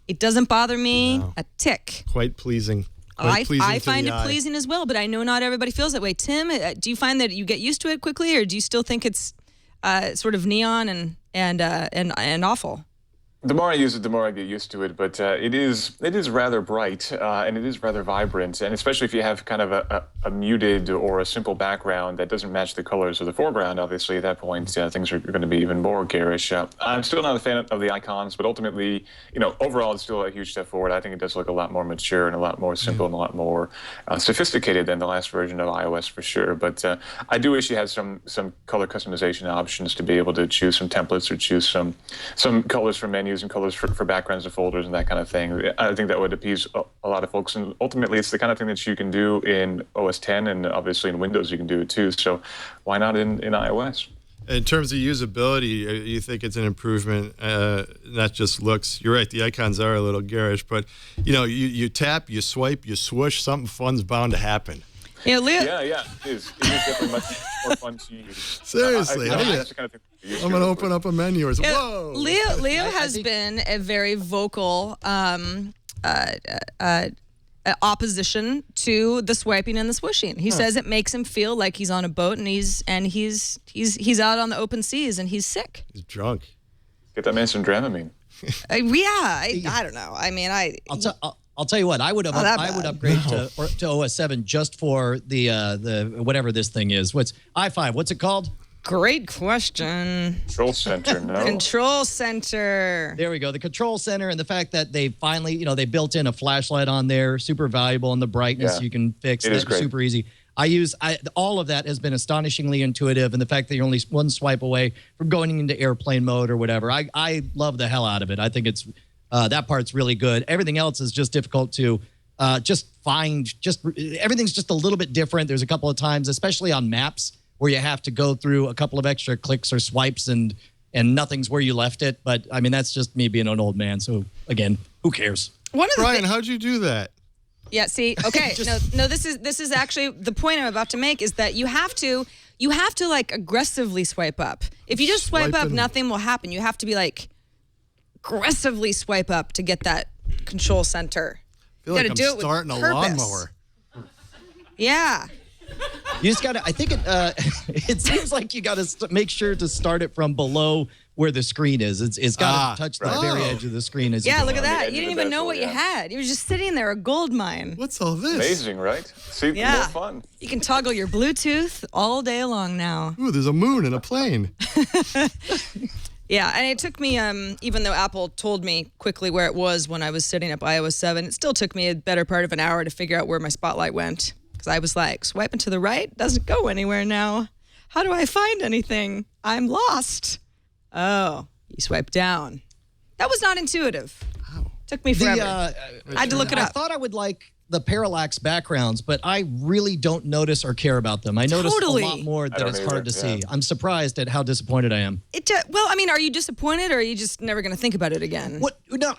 It doesn't bother me a tick. Quite pleasing. I to find the it eye. pleasing as well, but I know not everybody feels that way. Tim, do you find that you get used to it quickly, or do you still think it's sort of neon and awful? The more I use it, the more I get used to it. But it is rather bright and it is rather vibrant. And especially if you have kind of a muted or a simple background that doesn't match the colors of the foreground, obviously at that point things are going to be even more garish. I'm still not a fan of the icons, but ultimately, overall it's still a huge step forward. I think it does look a lot more mature and a lot more simple and a lot more sophisticated than the last version of iOS for sure. But I do wish you had some color customization options to be able to choose some templates or choose some colors for menus and colors for backgrounds and folders and that kind of thing. I think that would appease a lot of folks. And ultimately, it's the kind of thing that you can do in OS 10, and obviously in Windows you can do it too. So why not in iOS? In terms of usability, you think it's an improvement, not just looks. You're right, the icons are a little garish, but you tap, you swipe, you swoosh, something fun's bound to happen. Leo. Yeah, it is. It is definitely much more fun to use. Seriously, I'm going to open up a menu or something. Whoa! Leo has been a very vocal opposition to the swiping and the swooshing. He says it makes him feel like he's on a boat and he's out on the open seas and he's sick. He's drunk. Get that man some Dramamine. I don't know. I mean, I'll tell you what. I would upgrade to OS 7 just for the whatever this thing is. What's i5? What's it called? Great question. Control Center, no. Control Center. There we go. The Control Center, and the fact that they finally, they built in a flashlight on there, super valuable, and the brightness you can fix. It is great. Super easy. All of that has been astonishingly intuitive, and the fact that you're only one swipe away from going into airplane mode or whatever. I love the hell out of it. I think it's that part's really good. Everything else is just difficult to just find. Everything's just a little bit different. There's a couple of times, especially on maps, where you have to go through a couple of extra clicks or swipes and nothing's where you left it. But I mean, that's just me being an old man. So again, who cares? Brian, how'd you do that? Yeah, see, okay. No, this is actually the point I'm about to make is that you have to like aggressively swipe up. If you just swipe up, nothing will happen. You have to be like aggressively swipe up to get that Control Center. I feel like I'm starting a lawnmower. Yeah. You just gotta. I think it seems like you gotta make sure to start it from below where the screen is. It's gotta touch the very edge of the screen. As look at that. You didn't even know what you had. You were just sitting there, a gold mine. What's all this? Amazing, right? See, more fun. You can toggle your Bluetooth all day long now. Ooh, there's a moon and a plane. Yeah, and it took me, even though Apple told me quickly where it was when I was setting up iOS 7, it still took me a better part of an hour to figure out where my spotlight went. Because I was like, swiping to the right doesn't go anywhere now. How do I find anything? I'm lost. Oh, you swipe down. That was not intuitive. Wow. Took me forever. I had to look it up. I thought I would like the parallax backgrounds, but I really don't notice or care about them. I notice a lot more that it's hard to see. I'm surprised at how disappointed I am. Well, I mean, are you disappointed, or are you just never going to think about it again? What? No,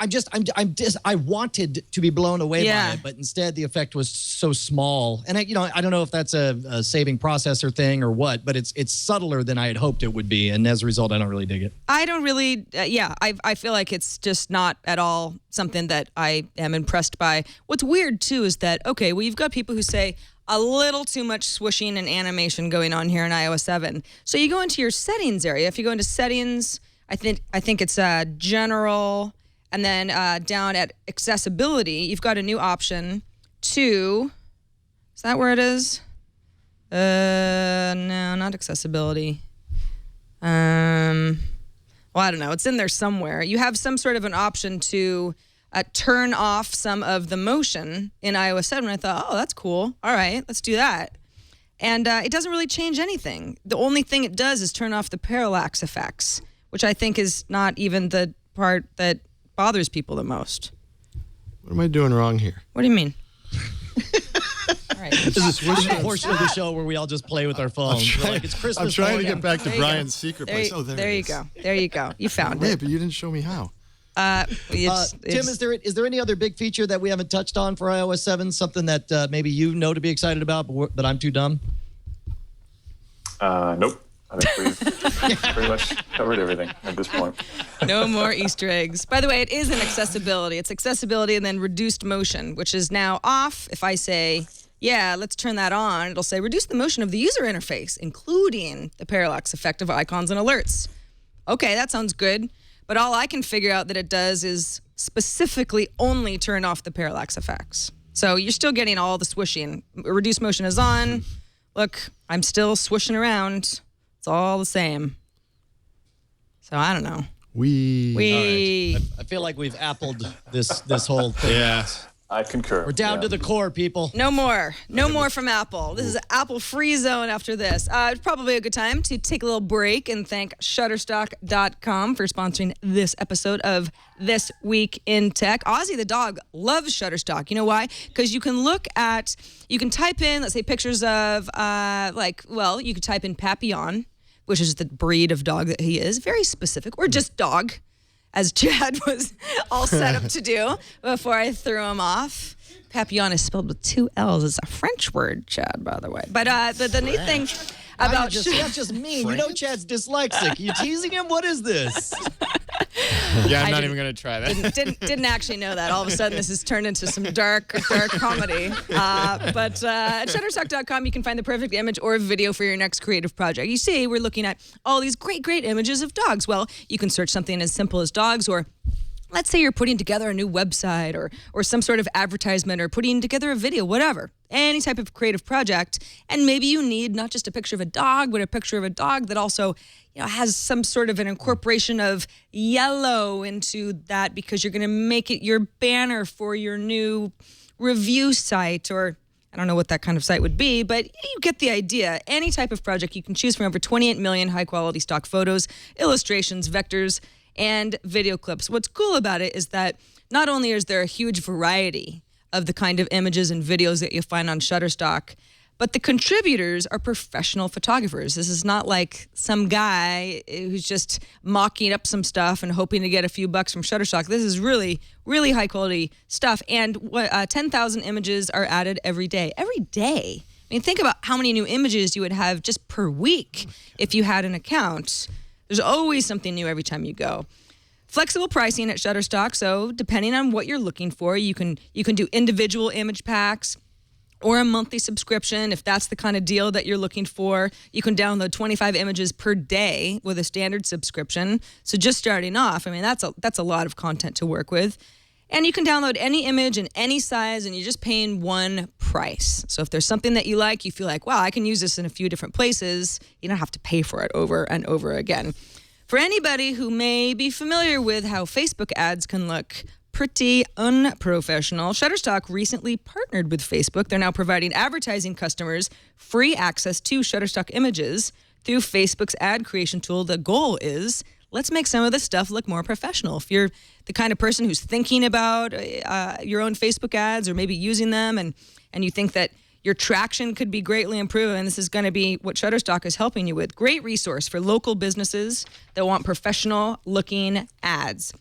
I wanted to be blown away by it, but instead the effect was so small. And I don't know if that's a saving processor thing or what, but it's subtler than I had hoped it would be, and as a result, I don't really dig it. I don't really. I feel like it's just not at all something that I am impressed by. What's weird too is that, okay, well, you've got people who say a little too much swooshing and animation going on here in iOS 7. So you go into your settings area. If you go into settings, I think it's general, and then down at accessibility, you've got a new option to, is that where it is? No, not accessibility. Well, I don't know. It's in there somewhere. You have some sort of an option to turn off some of the motion in iOS 7. I thought, oh, that's cool. All right, let's do that. And it doesn't really change anything. The only thing it does is turn off the parallax effects, which I think is not even the part that bothers people the most. What am I doing wrong here? What do you mean? All right. Is this a portion of the show where we all just play with our phones? It's Christmas. I'm trying to get back to There you Brian's secret place. Oh, there you go. There you go. You found Wait, it. but you didn't show me how. Tim, is there any other big feature that we haven't touched on for iOS 7? Something that maybe you know to be excited about, but I'm too dumb? Nope. I think we've pretty much covered everything at this point. No more Easter eggs. By the way, it is an accessibility. It's accessibility and then reduced motion, which is now off. If I say, yeah, let's turn that on, it'll say reduce the motion of the user interface, including the parallax effect of icons and alerts. Okay, that sounds good. But all I can figure out that it does is specifically only turn off the parallax effects. So you're still getting all the swooshing. Reduced motion is on. Look, I'm still swooshing around. It's all the same. So I don't know. All right. I feel like we've appled this whole thing. Yeah. I concur. We're down to the core, people. No more. No more from Apple. This is an Apple free zone after this. It's probably a good time to take a little break and thank Shutterstock.com for sponsoring this episode of This Week in Tech. Ozzy the dog loves Shutterstock. You know why? Because you can type in, let's say, pictures of, you could type in Papillon, which is the breed of dog that he is. Very specific. Or just dog, as Chad was all set up to do before I threw him off. Papillon is spelled with 2 L's. It's a French word, Chad, by the way. But the neat thing about... That's just mean. You know Chad's dyslexic. You teasing him? What is this? Yeah, I'm not even going to try that. Didn't actually know that. All of a sudden, this has turned into some dark comedy. But at Shutterstock.com, you can find the perfect image or video for your next creative project. You see, we're looking at all these great images of dogs. Well, you can search something as simple as dogs, or let's say you're putting together a new website or some sort of advertisement or putting together a video, whatever, any type of creative project. And maybe you need not just a picture of a dog, but a picture of a dog that also, has some sort of an incorporation of yellow into that because you're going to make it your banner for your new review site, or I don't know what that kind of site would be, but you get the idea. Any type of project you can choose from over 28 million high-quality stock photos, illustrations, vectors, and video clips. What's cool about it is that not only is there a huge variety of the kind of images and videos that you'll find on Shutterstock, but the contributors are professional photographers. This is not like some guy who's just mocking up some stuff and hoping to get a few bucks from Shutterstock. This is really, really high quality stuff. And 10,000 images are added every day. Every day. I mean, think about how many new images you would have just per week if you had an account. There's always something new every time you go. Flexible pricing at Shutterstock, so depending on what you're looking for, you can do individual image packs or a monthly subscription. If that's the kind of deal that you're looking for, you can download 25 images per day with a standard subscription. So just starting off, I mean, that's a lot of content to work with. And you can download any image in any size, and you're just paying one price. So if there's something that you like, you feel like, wow, I can use this in a few different places, you don't have to pay for it over and over again. For anybody who may be familiar with how Facebook ads can look pretty unprofessional, Shutterstock recently partnered with Facebook. They're now providing advertising customers free access to Shutterstock images through Facebook's ad creation tool. The goal is, let's make some of this stuff look more professional. If you're the kind of person who's thinking about your own Facebook ads or maybe using them and you think that your traction could be greatly improved, and this is going to be what Shutterstock is helping you with. Great resource for local businesses that want professional-looking ads.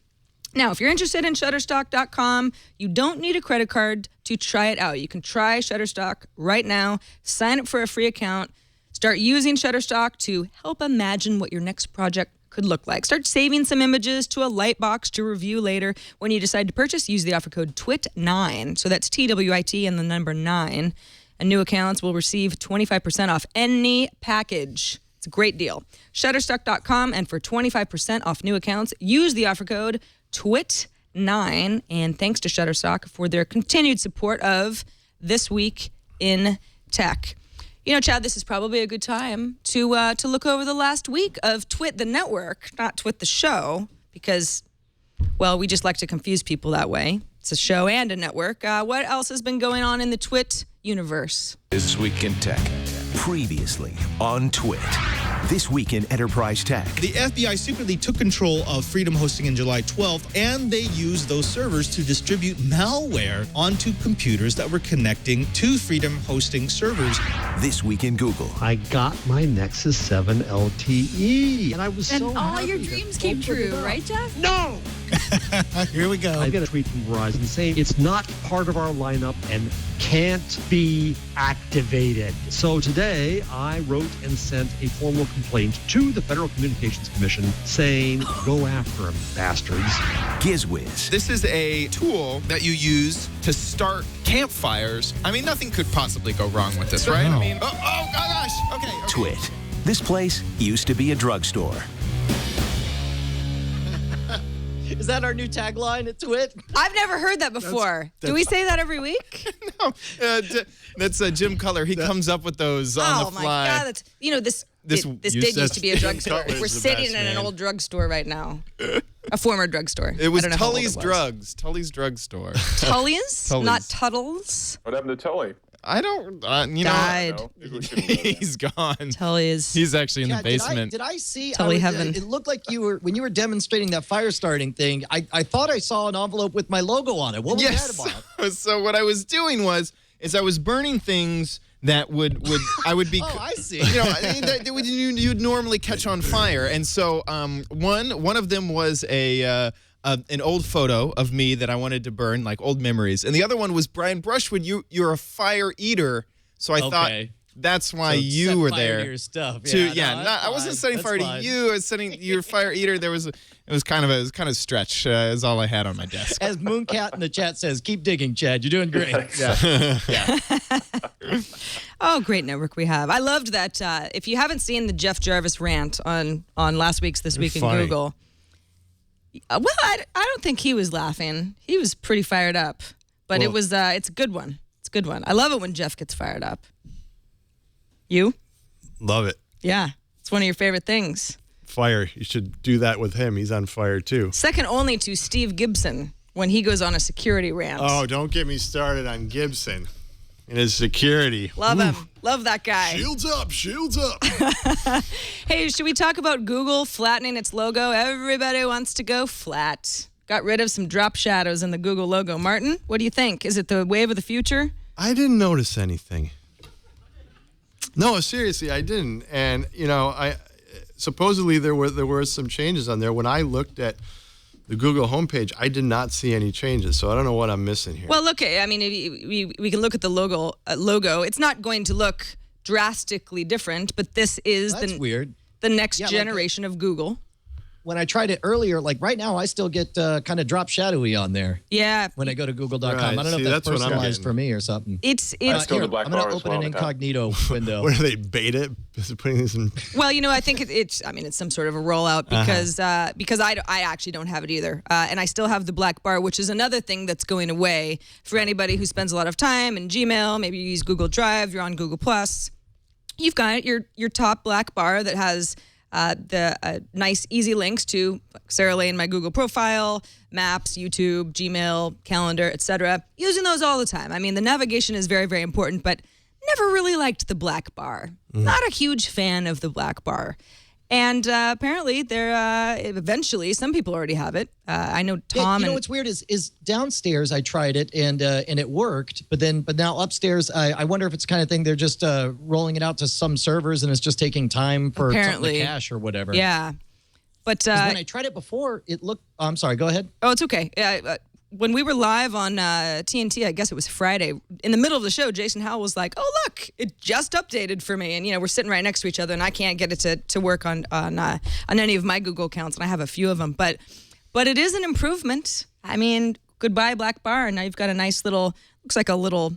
Now, if you're interested in Shutterstock.com, you don't need a credit card to try it out. You can try Shutterstock right now, sign up for a free account, start using Shutterstock to help imagine what your next project could look like. Start saving some images to a Lightbox to review later. When you decide to purchase, use the offer code TWIT9. So that's TWIT and the number 9. And new accounts will receive 25% off any package. It's a great deal. Shutterstock.com, and for 25% off new accounts, use the offer code TWIT9. And thanks to Shutterstock for their continued support of This Week in Tech. You know, Chad, this is probably a good time to look over the last week of Twit the network, not Twit the show, because, well, we just like to confuse people that way. It's a show and a network. What else has been going on in the Twit universe? This Week in Tech. Previously on Twit. This Week in Enterprise Tech. The FBI secretly took control of Freedom Hosting on July 12th, and they used those servers to distribute malware onto computers that were connecting to Freedom Hosting servers. This Week in Google. I got my Nexus 7 LTE, and I was so happy. And all your dreams came true, right, Jeff? No! Here we go. I got a tweet from Verizon saying it's not part of our lineup and can't be activated. So today, I wrote and sent a formal complaint to the Federal Communications Commission saying, go after them, bastards. GizWiz. This is a tool that you use to start campfires. I mean, nothing could possibly go wrong with this, right? No. I mean, oh gosh. Okay. Twit. This place used to be a drugstore. Is that our new tagline at Twit? I've never heard that before. Do we say that every week? No, that's Jim Culler. He comes up with those on the fly. Oh my God! That's, this did used to be a drugstore. We're sitting in an old drugstore right now. A former drugstore. It was I don't know how old Tully's it was. Drugs. Tully's Drugstore. Tully's? Tully's. Not Tuttles? What happened to Tully? I don't, Died. he's gone. Tully's. He's actually in the basement. Did I see? Tully heaven. It looked like when you were demonstrating that fire starting thing. I thought I saw an envelope with my logo on it. What was that about? So what I was doing is I was burning things that I would be. Oh, I see. You'd normally catch on fire, and so one of them was an old photo of me that I wanted to burn, like old memories, and the other one was Brian Brushwood. You're a fire eater, so I thought that's why you were there. To your stuff. I wasn't setting fire to you. I was setting your fire eater. It was kind of stretch. Is all I had on my desk. As Mooncat in the chat says, keep digging, Chad. You're doing great. Yeah. Oh, great network we have. I loved that. If you haven't seen the Jeff Jarvis rant on last week's This Week in Google, well, I don't think he was laughing. He was pretty fired up, but it's a good one. It's a good one. I love it when Jeff gets fired up. You? Love it. Yeah, it's one of your favorite things. Fire. You should do that with him. He's on fire too. Second only to Steve Gibson when he goes on a security rant. Oh, don't get me started on Gibson and his security. Love him. Love that guy. Shields up. Shields up. Hey, should we talk about Google flattening its logo? Everybody wants to go flat. Got rid of some drop shadows in the Google logo. Martin, what do you think? Is it the wave of the future? I didn't notice anything. No, seriously, I didn't. And I supposedly there were some changes on there. When I looked at the Google homepage, I did not see any changes. So I don't know what I'm missing here. Well, look, I mean, we can look at the logo. It's not going to look drastically different, but this is weird. The next generation of Google. When I tried it earlier, like right now, I still get kind of drop shadowy on there. Yeah. When I go to google.com. Right. I don't know if that's personalized for me or something. It's here, I'm going to open an incognito window. Where do they bait it? Putting this in. Well, I think it's some sort of a rollout because I actually don't have it either. And I still have the black bar, which is another thing that's going away for anybody who spends a lot of time in Gmail. Maybe you use Google Drive, you're on Google+. You've got your top black bar that has the nice, easy links to Sarah Lane, my Google profile, Maps, YouTube, Gmail, Calendar, etc. Using those all the time. I mean, the navigation is very, very important, but never really liked the black bar. Not a huge fan of the black bar. And apparently, eventually, some people already have it. I know Tom. What's weird is downstairs I tried it and it worked, but now upstairs I wonder if it's the kind of thing they're just rolling it out to some servers and it's just taking time for something to cache or whatever. Yeah, but when I tried it before, it looked. I'm sorry. Go ahead. Oh, it's okay. When we were live on TNT, I guess it was Friday, in the middle of the show, Jason Howell was like, oh, look, it just updated for me. And, we're sitting right next to each other, and I can't get it to work on any of my Google accounts, and I have a few of them. But it is an improvement. I mean, goodbye, black bar. And now you've got a nice little, looks like a little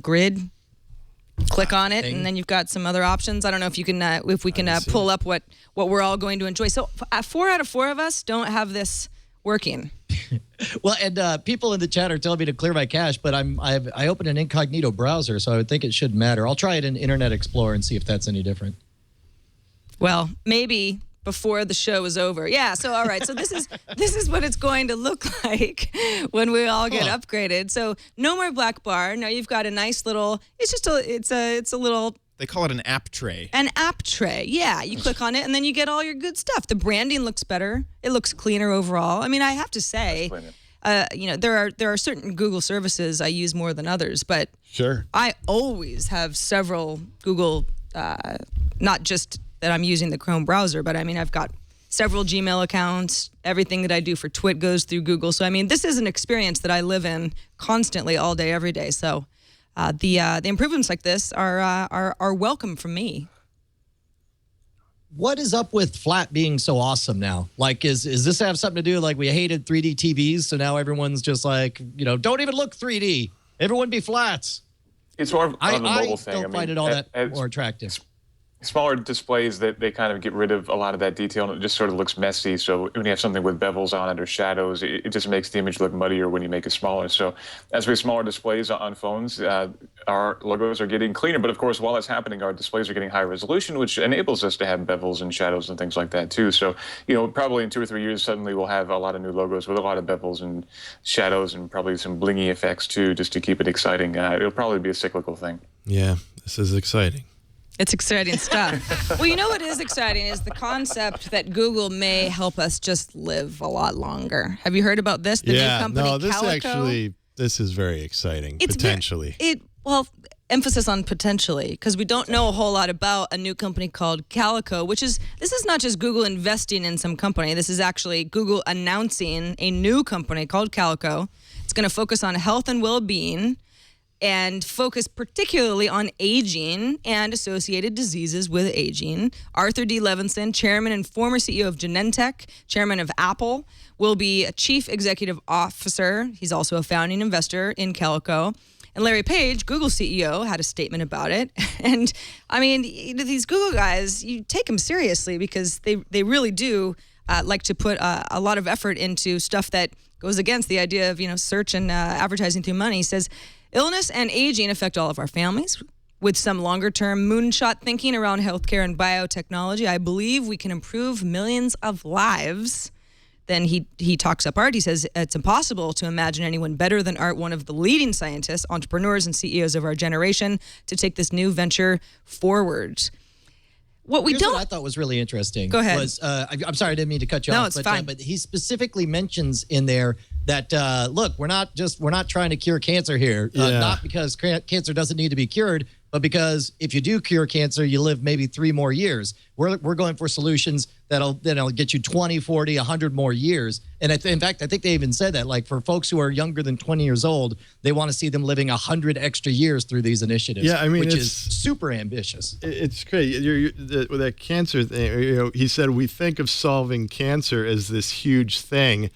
grid. Click on it, and then you've got some other options. I don't know if you can, if we can pull up what we're all going to enjoy. So 4 out of 4 of us don't have this working. Well, and people in the chat are telling me to clear my cache, but I opened an incognito browser, so I would think it shouldn't matter. I'll try it in Internet Explorer and see if that's any different. Well, maybe before the show is over. Yeah. So all right. So this is what it's going to look like when we all get upgraded. So no more black bar. Now you've got a nice little. It's a little. They call it an app tray. An app tray, yeah. You click on it, and then you get all your good stuff. The branding looks better. It looks cleaner overall. I mean, I have to say, there are certain Google services I use more than others, but sure, I always have several Google, not just that I'm using the Chrome browser, but I mean, I've got several Gmail accounts. Everything that I do for Twit goes through Google. So, I mean, this is an experience that I live in constantly, all day, every day. So the improvements like this are welcome from me. What is up with flat being so awesome now? Like, is this have something to do, like we hated 3D TVs, so now everyone's just like, don't even look 3D. Everyone be flats. It's more of a mobile thing. I don't find it all that more attractive. Smaller displays, that they kind of get rid of a lot of that detail, and it just sort of looks messy. So when you have something with bevels on it or shadows, it just makes the image look muddier when you make it smaller. So as we have smaller displays on phones, our logos are getting cleaner. But of course, while that's happening, our displays are getting high resolution, which enables us to have bevels and shadows and things like that too. So probably in 2 or 3 years, suddenly we'll have a lot of new logos with a lot of bevels and shadows and probably some blingy effects too, just to keep it exciting. It'll probably be a cyclical thing. Yeah, this is exciting. It's exciting stuff. Well, what is exciting is the concept that Google may help us just live a lot longer. Have you heard about this? The new company, Calico? This is very exciting, potentially. Emphasis on potentially, because we don't know a whole lot about a new company called Calico, this is not just Google investing in some company. This is actually Google announcing a new company called Calico. It's going to focus on health and well-being, and focus particularly on aging and associated diseases with aging. Arthur D. Levinson, chairman and former CEO of Genentech, chairman of Apple, will be a chief executive officer. He's also a founding investor in Calico. And Larry Page, Google CEO, had a statement about it. And I mean, these Google guys, you take them seriously because they really do like to put a lot of effort into stuff that goes against the idea of, search and advertising through money. He says, illness and aging affect all of our families. With some longer-term moonshot thinking around healthcare and biotechnology, I believe we can improve millions of lives. Then he talks up Art. He says, it's impossible to imagine anyone better than Art, one of the leading scientists, entrepreneurs, and CEOs of our generation, to take this new venture forward. What I thought was really interesting. Go ahead. Was, I'm sorry, I didn't mean to cut you off. No, it's fine. But he specifically mentions in there that look, we're not trying to cure cancer here. Not because cancer doesn't need to be cured, but because if you do cure cancer, you live maybe 3 more years. We're going for solutions that'll get you 20, 40, 100 more years. And in fact, I think they even said that, like, for folks who are younger than 20 years old, they want to see them living 100 extra years through these initiatives. Yeah, I mean, which is super ambitious. It's great. With that cancer thing, he said we think of solving cancer as this huge thing. ...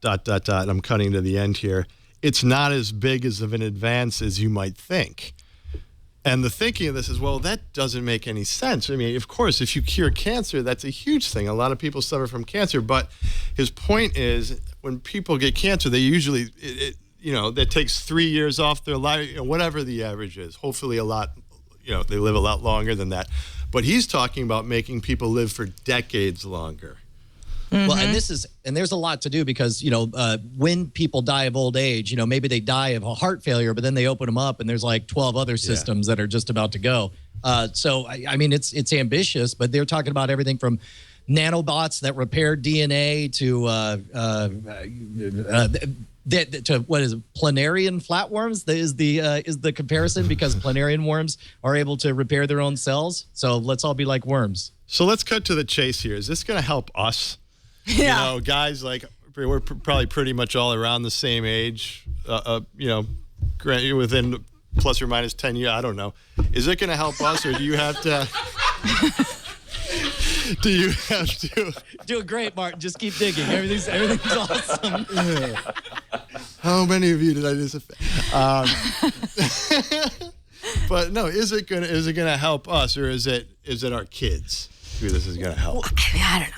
I'm cutting to the end here. It's not as big as of an advance as you might think. And the thinking of this is, well, that doesn't make any sense. I mean, of course, if you cure cancer, that's a huge thing. A lot of people suffer from cancer. But his point is, when people get cancer, they usually, that takes 3 years off their life, whatever the average is. Hopefully a lot, they live a lot longer than that. But he's talking about making people live for decades longer. Mm-hmm. Well, and there's a lot to do because, when people die of old age, maybe they die of a heart failure, but then they open them up and there's like 12 other systems that are just about to go. So, I mean, it's ambitious, but they're talking about everything from nanobots that repair DNA to what is it, planarian flatworms is the comparison, because planarian worms are able to repair their own cells. So let's all be like worms. So let's cut to the chase here. Is this going to help us? Yeah. Guys, like, we're probably pretty much all around the same age, within plus or minus 10 years. I don't know. Is it going to help us, or do you have to? Doing great, Martin. Just keep digging. Everything's awesome. How many of you did I just offend? But no, is it gonna help us, or is it our kids who this is gonna help?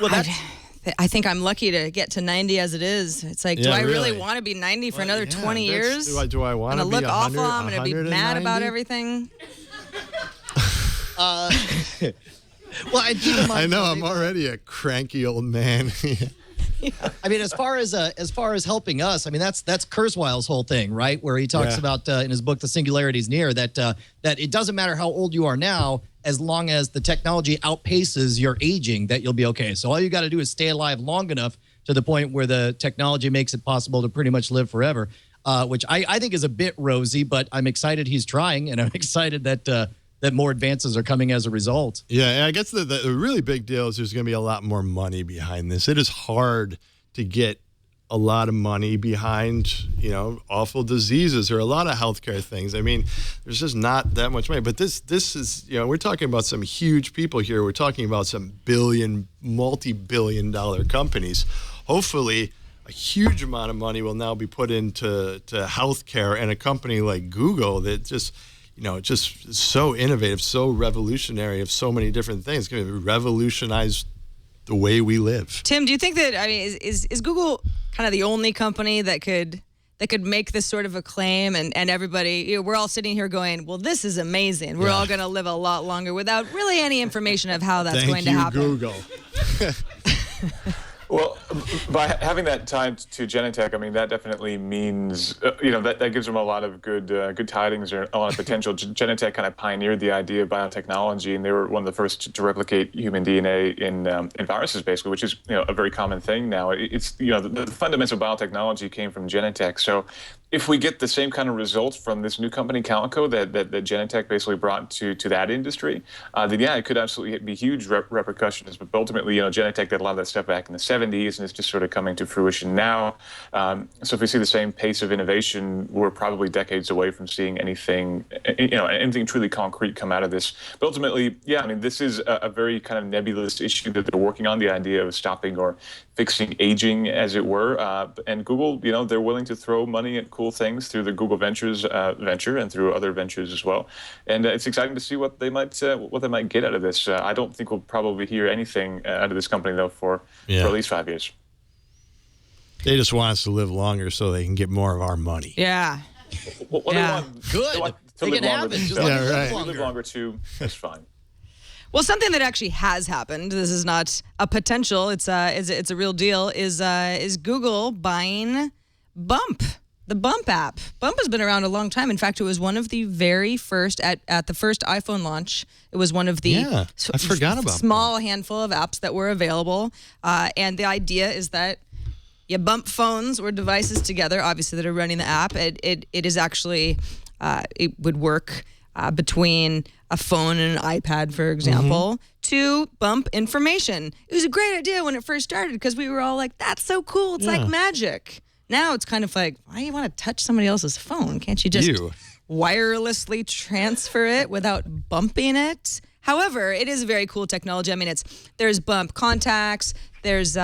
Well, I don't know. I think I'm lucky to get to 90 as it is. It's like, do I really want to be 90 for another 20 years? Do I want to be look awful? I'm going to be mad about everything. Well, and keep in mind, I know I'm already a cranky old man. Yeah. I mean, as far as helping us, I mean, that's Kurzweil's whole thing, right? Where he talks about in his book, The Singularity is Near, that it doesn't matter how old you are now, as long as the technology outpaces your aging, that you'll be okay. So all you got to do is stay alive long enough to the point where the technology makes it possible to pretty much live forever, which I think is a bit rosy, but I'm excited he's trying, and I'm excited that that more advances are coming as a result. Yeah, I guess the really big deal is there's going to be a lot more money behind this. It is hard to get a lot of money behind, awful diseases or a lot of healthcare things. I mean, there's just not that much money. But this is, we're talking about some huge people here. We're talking about some multi-billion-dollar companies. Hopefully, a huge amount of money will now be put into healthcare, and a company like Google that just so innovative, so revolutionary of so many different things. It's going to revolutionize the way we live. Tim, do you think that, is Google kind of the only company that could make this sort of a claim, and everybody, we're all sitting here going, well, this is amazing. We're all going to live a lot longer without really any information of how that's going to happen. Google. Well, by having that tied to Genentech, I mean, that definitely means, that gives them a lot of good tidings or a lot of potential. Genentech kind of pioneered the idea of biotechnology, and they were one of the first to replicate human DNA in viruses, basically, which is, a very common thing now. It's, the fundamentals of biotechnology came from Genentech. So if we get the same kind of results from this new company, Calico, that Genentech basically brought to that industry, then yeah, it could absolutely be huge repercussions. But ultimately, Genentech did a lot of that stuff back in the 70s, and it's just sort of coming to fruition now. So if we see the same pace of innovation, we're probably decades away from seeing anything truly concrete come out of this. But ultimately, yeah, I mean, this is a very kind of nebulous issue that they're working on, the idea of stopping or fixing aging, as it were. And Google, they're willing to throw money at cool things through the Google Ventures venture and through other ventures as well. And it's exciting to see what they might get out of this. I don't think we'll probably hear anything out of this company, though, for at least 5 years. They just want us to live longer so they can get more of our money. Yeah. Well, yeah. They want Good. to live longer. Live longer too. That's fine. Well, something that actually has happened, this is not a potential, it's a real deal, is Google buying Bump, the Bump app. Bump has been around a long time. In fact, it was one of the very first, at the first iPhone launch, it was one of the I forgot about small handful of apps that were available. And the idea is that you bump phones or devices together, obviously, that are running the app. It is actually, it would work between a phone and an iPad, for example, to bump information. It was a great idea when it first started because we were all like, that's so cool. It's like magic. Now it's kind of like, why do you want to touch somebody else's phone? Can't you just wirelessly transfer it without bumping it? However, it is very cool technology. I mean, there's bump contacts, there's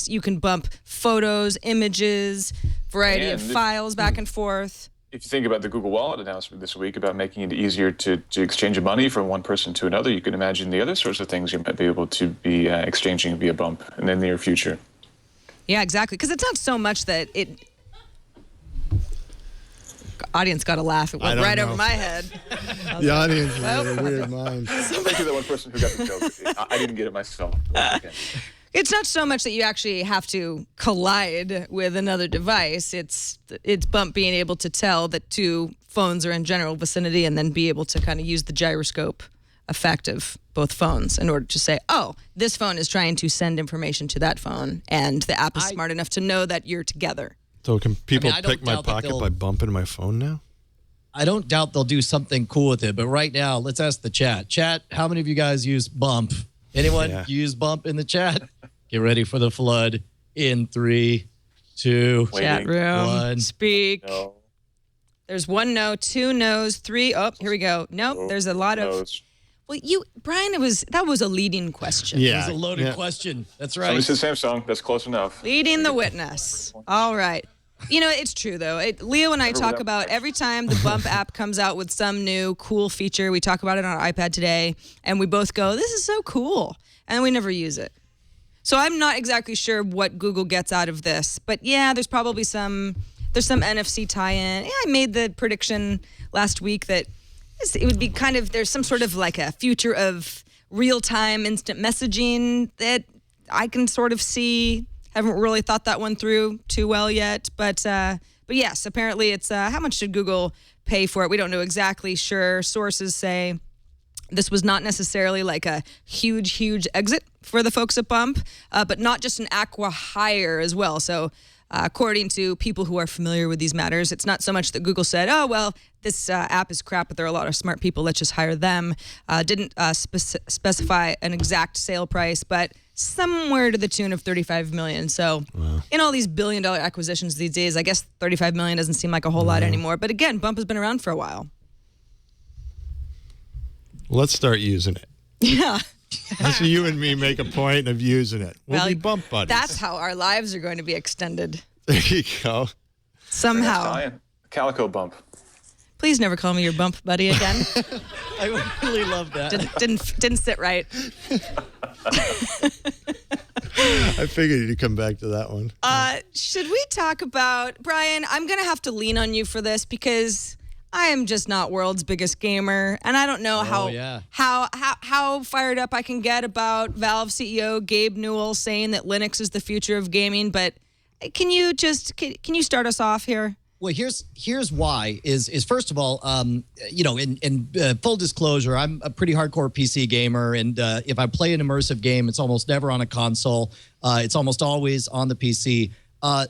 you can bump photos, images, variety of files back and forth. If you think about the Google Wallet announcement this week about making it easier to exchange money from one person to another, you can imagine the other sorts of things you might be able to be exchanging via Bump in the near future. Yeah, exactly. Because it's not so much that it... Audience got to laugh. It went right over my head. The audience has a weird mind. Thank you, that one person who got the joke. I didn't get it myself. Okay. It's not so much that you actually have to collide with another device. It's Bump being able to tell that two phones are in general vicinity and then be able to kind of use the gyroscope effect of both phones in order to say, oh, this phone is trying to send information to that phone, and the app is smart enough to know that you're together. So can people pick my pocket by bumping my phone now? I don't doubt they'll do something cool with it, but right now, let's ask the chat. Chat, how many of you guys use Bump? Anyone use Bump in the chat? Get ready for the flood in 3, 2, chat room, 1. Speak. No. There's 1 no, 2 no's, 3. Oh, here we go. Nope. There's a lot of. Well, Brian, that was a leading question. Yeah, it was a loaded question. That's right. Somebody said Samsung. That's close enough. Leading the witness. All right. It's true, though. Leo and I talk about every time the Bump app comes out with some new cool feature, we talk about it on our iPad today, and we both go, this is so cool, and we never use it. So I'm not exactly sure what Google gets out of this, but yeah, there's probably some NFC tie-in. Yeah, I made the prediction last week that it would be kind of, there's some sort of like a future of real-time instant messaging that I can sort of see. Haven't really thought that one through too well yet, but yes, apparently it's how much did Google pay for it? We don't know exactly. Sure, sources say this was not necessarily like a huge exit for the folks at Bump, but not just an acqui-hire as well. So according to people who are familiar with these matters, it's not so much that Google said, oh, well, this app is crap, but there are a lot of smart people, let's just hire them. Didn't specify an exact sale price, but somewhere to the tune of $35 million. So in all these billion-dollar acquisitions these days, I guess $35 million doesn't seem like a whole lot anymore. But again, Bump has been around for a while. Let's start using it. Yeah. So you and me make a point of using it. We'll be bump buddies. That's how our lives are going to be extended. There you go. Somehow. Calico Bump. Please never call me your bump buddy again. I really love that. Didn't sit right. I figured you'd come back to that one. Should we talk about, Brian, I'm going to have to lean on you for this because I am just not world's biggest gamer, and I don't know how fired up I can get about Valve CEO Gabe Newell saying that Linux is the future of gaming, but can you start us off here? Well, here's why is first of all, in full disclosure, I'm a pretty hardcore PC gamer, and if I play an immersive game, it's almost never on a console. It's almost always on the PC.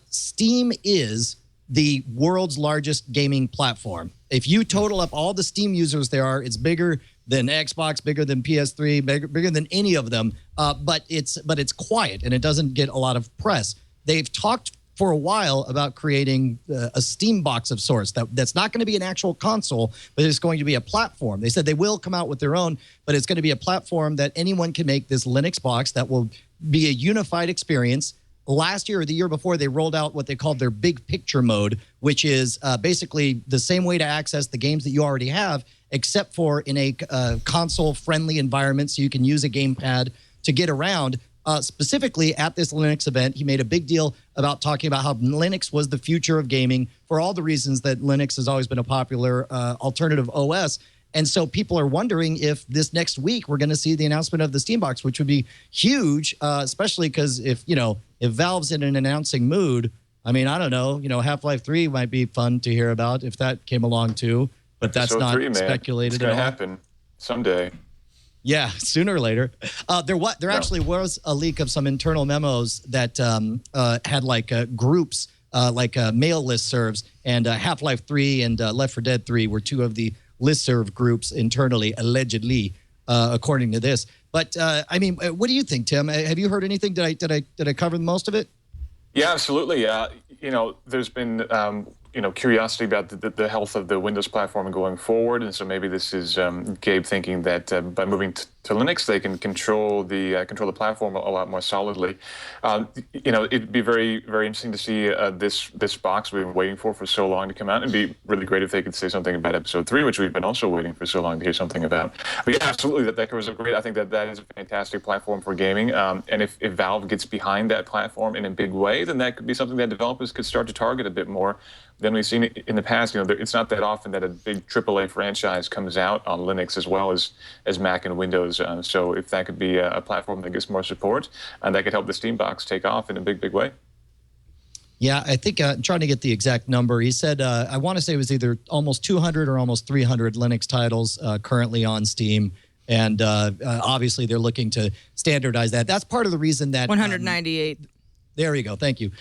Steam is the world's largest gaming platform. If you total up all the Steam users there are, it's bigger than Xbox, bigger than PS3, bigger than any of them. But it's quiet and it doesn't get a lot of press. They've talked for a while about creating a Steam box of sorts that's not going to be an actual console, but it's going to be a platform. They said they will come out with their own, but it's going to be a platform that anyone can make this Linux box that will be a unified experience. Last year or the year before, they rolled out what they called their big picture mode, which is basically the same way to access the games that you already have, except for in a console-friendly environment, so you can use a gamepad to get around. Specifically at this Linux event, he made a big deal about talking about how Linux was the future of gaming for all the reasons that Linux has always been a popular alternative OS. And so people are wondering if this next week we're going to see the announcement of the Steam Box, which would be huge, especially because if Valve's in an announcing mood, I mean, I don't know, Half-Life 3 might be fun to hear about if that came along too, but that's not speculated at all. It's going to happen someday. Yeah, sooner or later. There actually was a leak of some internal memos that had groups, mail listservs, and Half-Life 3 and Left 4 Dead 3 were two of the listserv groups internally, allegedly, according to this. But what do you think, Tim? Have you heard anything? Did I cover most of it? Yeah, absolutely. There's been curiosity about the health of the Windows platform going forward, and so maybe this is Gabe thinking that by moving to Linux, they can control the platform a lot more solidly. It'd be very, very interesting to see this box we've been waiting for so long to come out. It'd be really great if they could say something about Episode 3, which we've been also waiting for so long to hear something about. But yeah, absolutely, that was great. I think that is a fantastic platform for gaming, and if Valve gets behind that platform in a big way, then that could be something that developers could start to target a bit more than we've seen in the past. It's not that often that a big AAA franchise comes out on Linux as well as Mac and Windows. So if that could be a platform that gets more support, and that could help the Steam Box take off in a big, big way. Yeah, I think I'm trying to get the exact number. He said, I want to say it was either almost 200 or almost 300 Linux titles currently on Steam. And obviously they're looking to standardize that. That's part of the reason that 198. There you go. Thank you.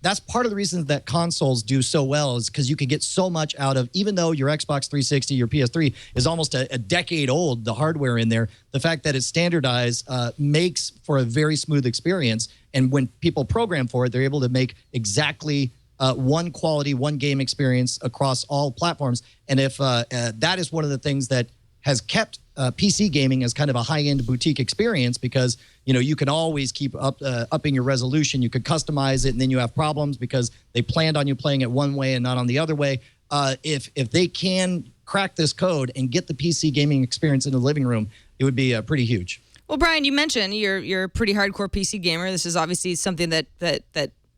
That's part of the reason that consoles do so well is because you can get so much out of, even though your Xbox 360, your PS3 is almost a decade old, the hardware in there, the fact that it's standardized makes for a very smooth experience. And when people program for it, they're able to make exactly one quality, one game experience across all platforms. And if that is one of the things that has kept PC gaming as kind of a high-end boutique experience, because you can always keep upping your resolution. You could customize it, and then you have problems because they planned on you playing it one way and not on the other way. If they can crack this code and get the PC gaming experience in the living room, it would be pretty huge. Well, Brian, you mentioned you're a pretty hardcore PC gamer. This is obviously something that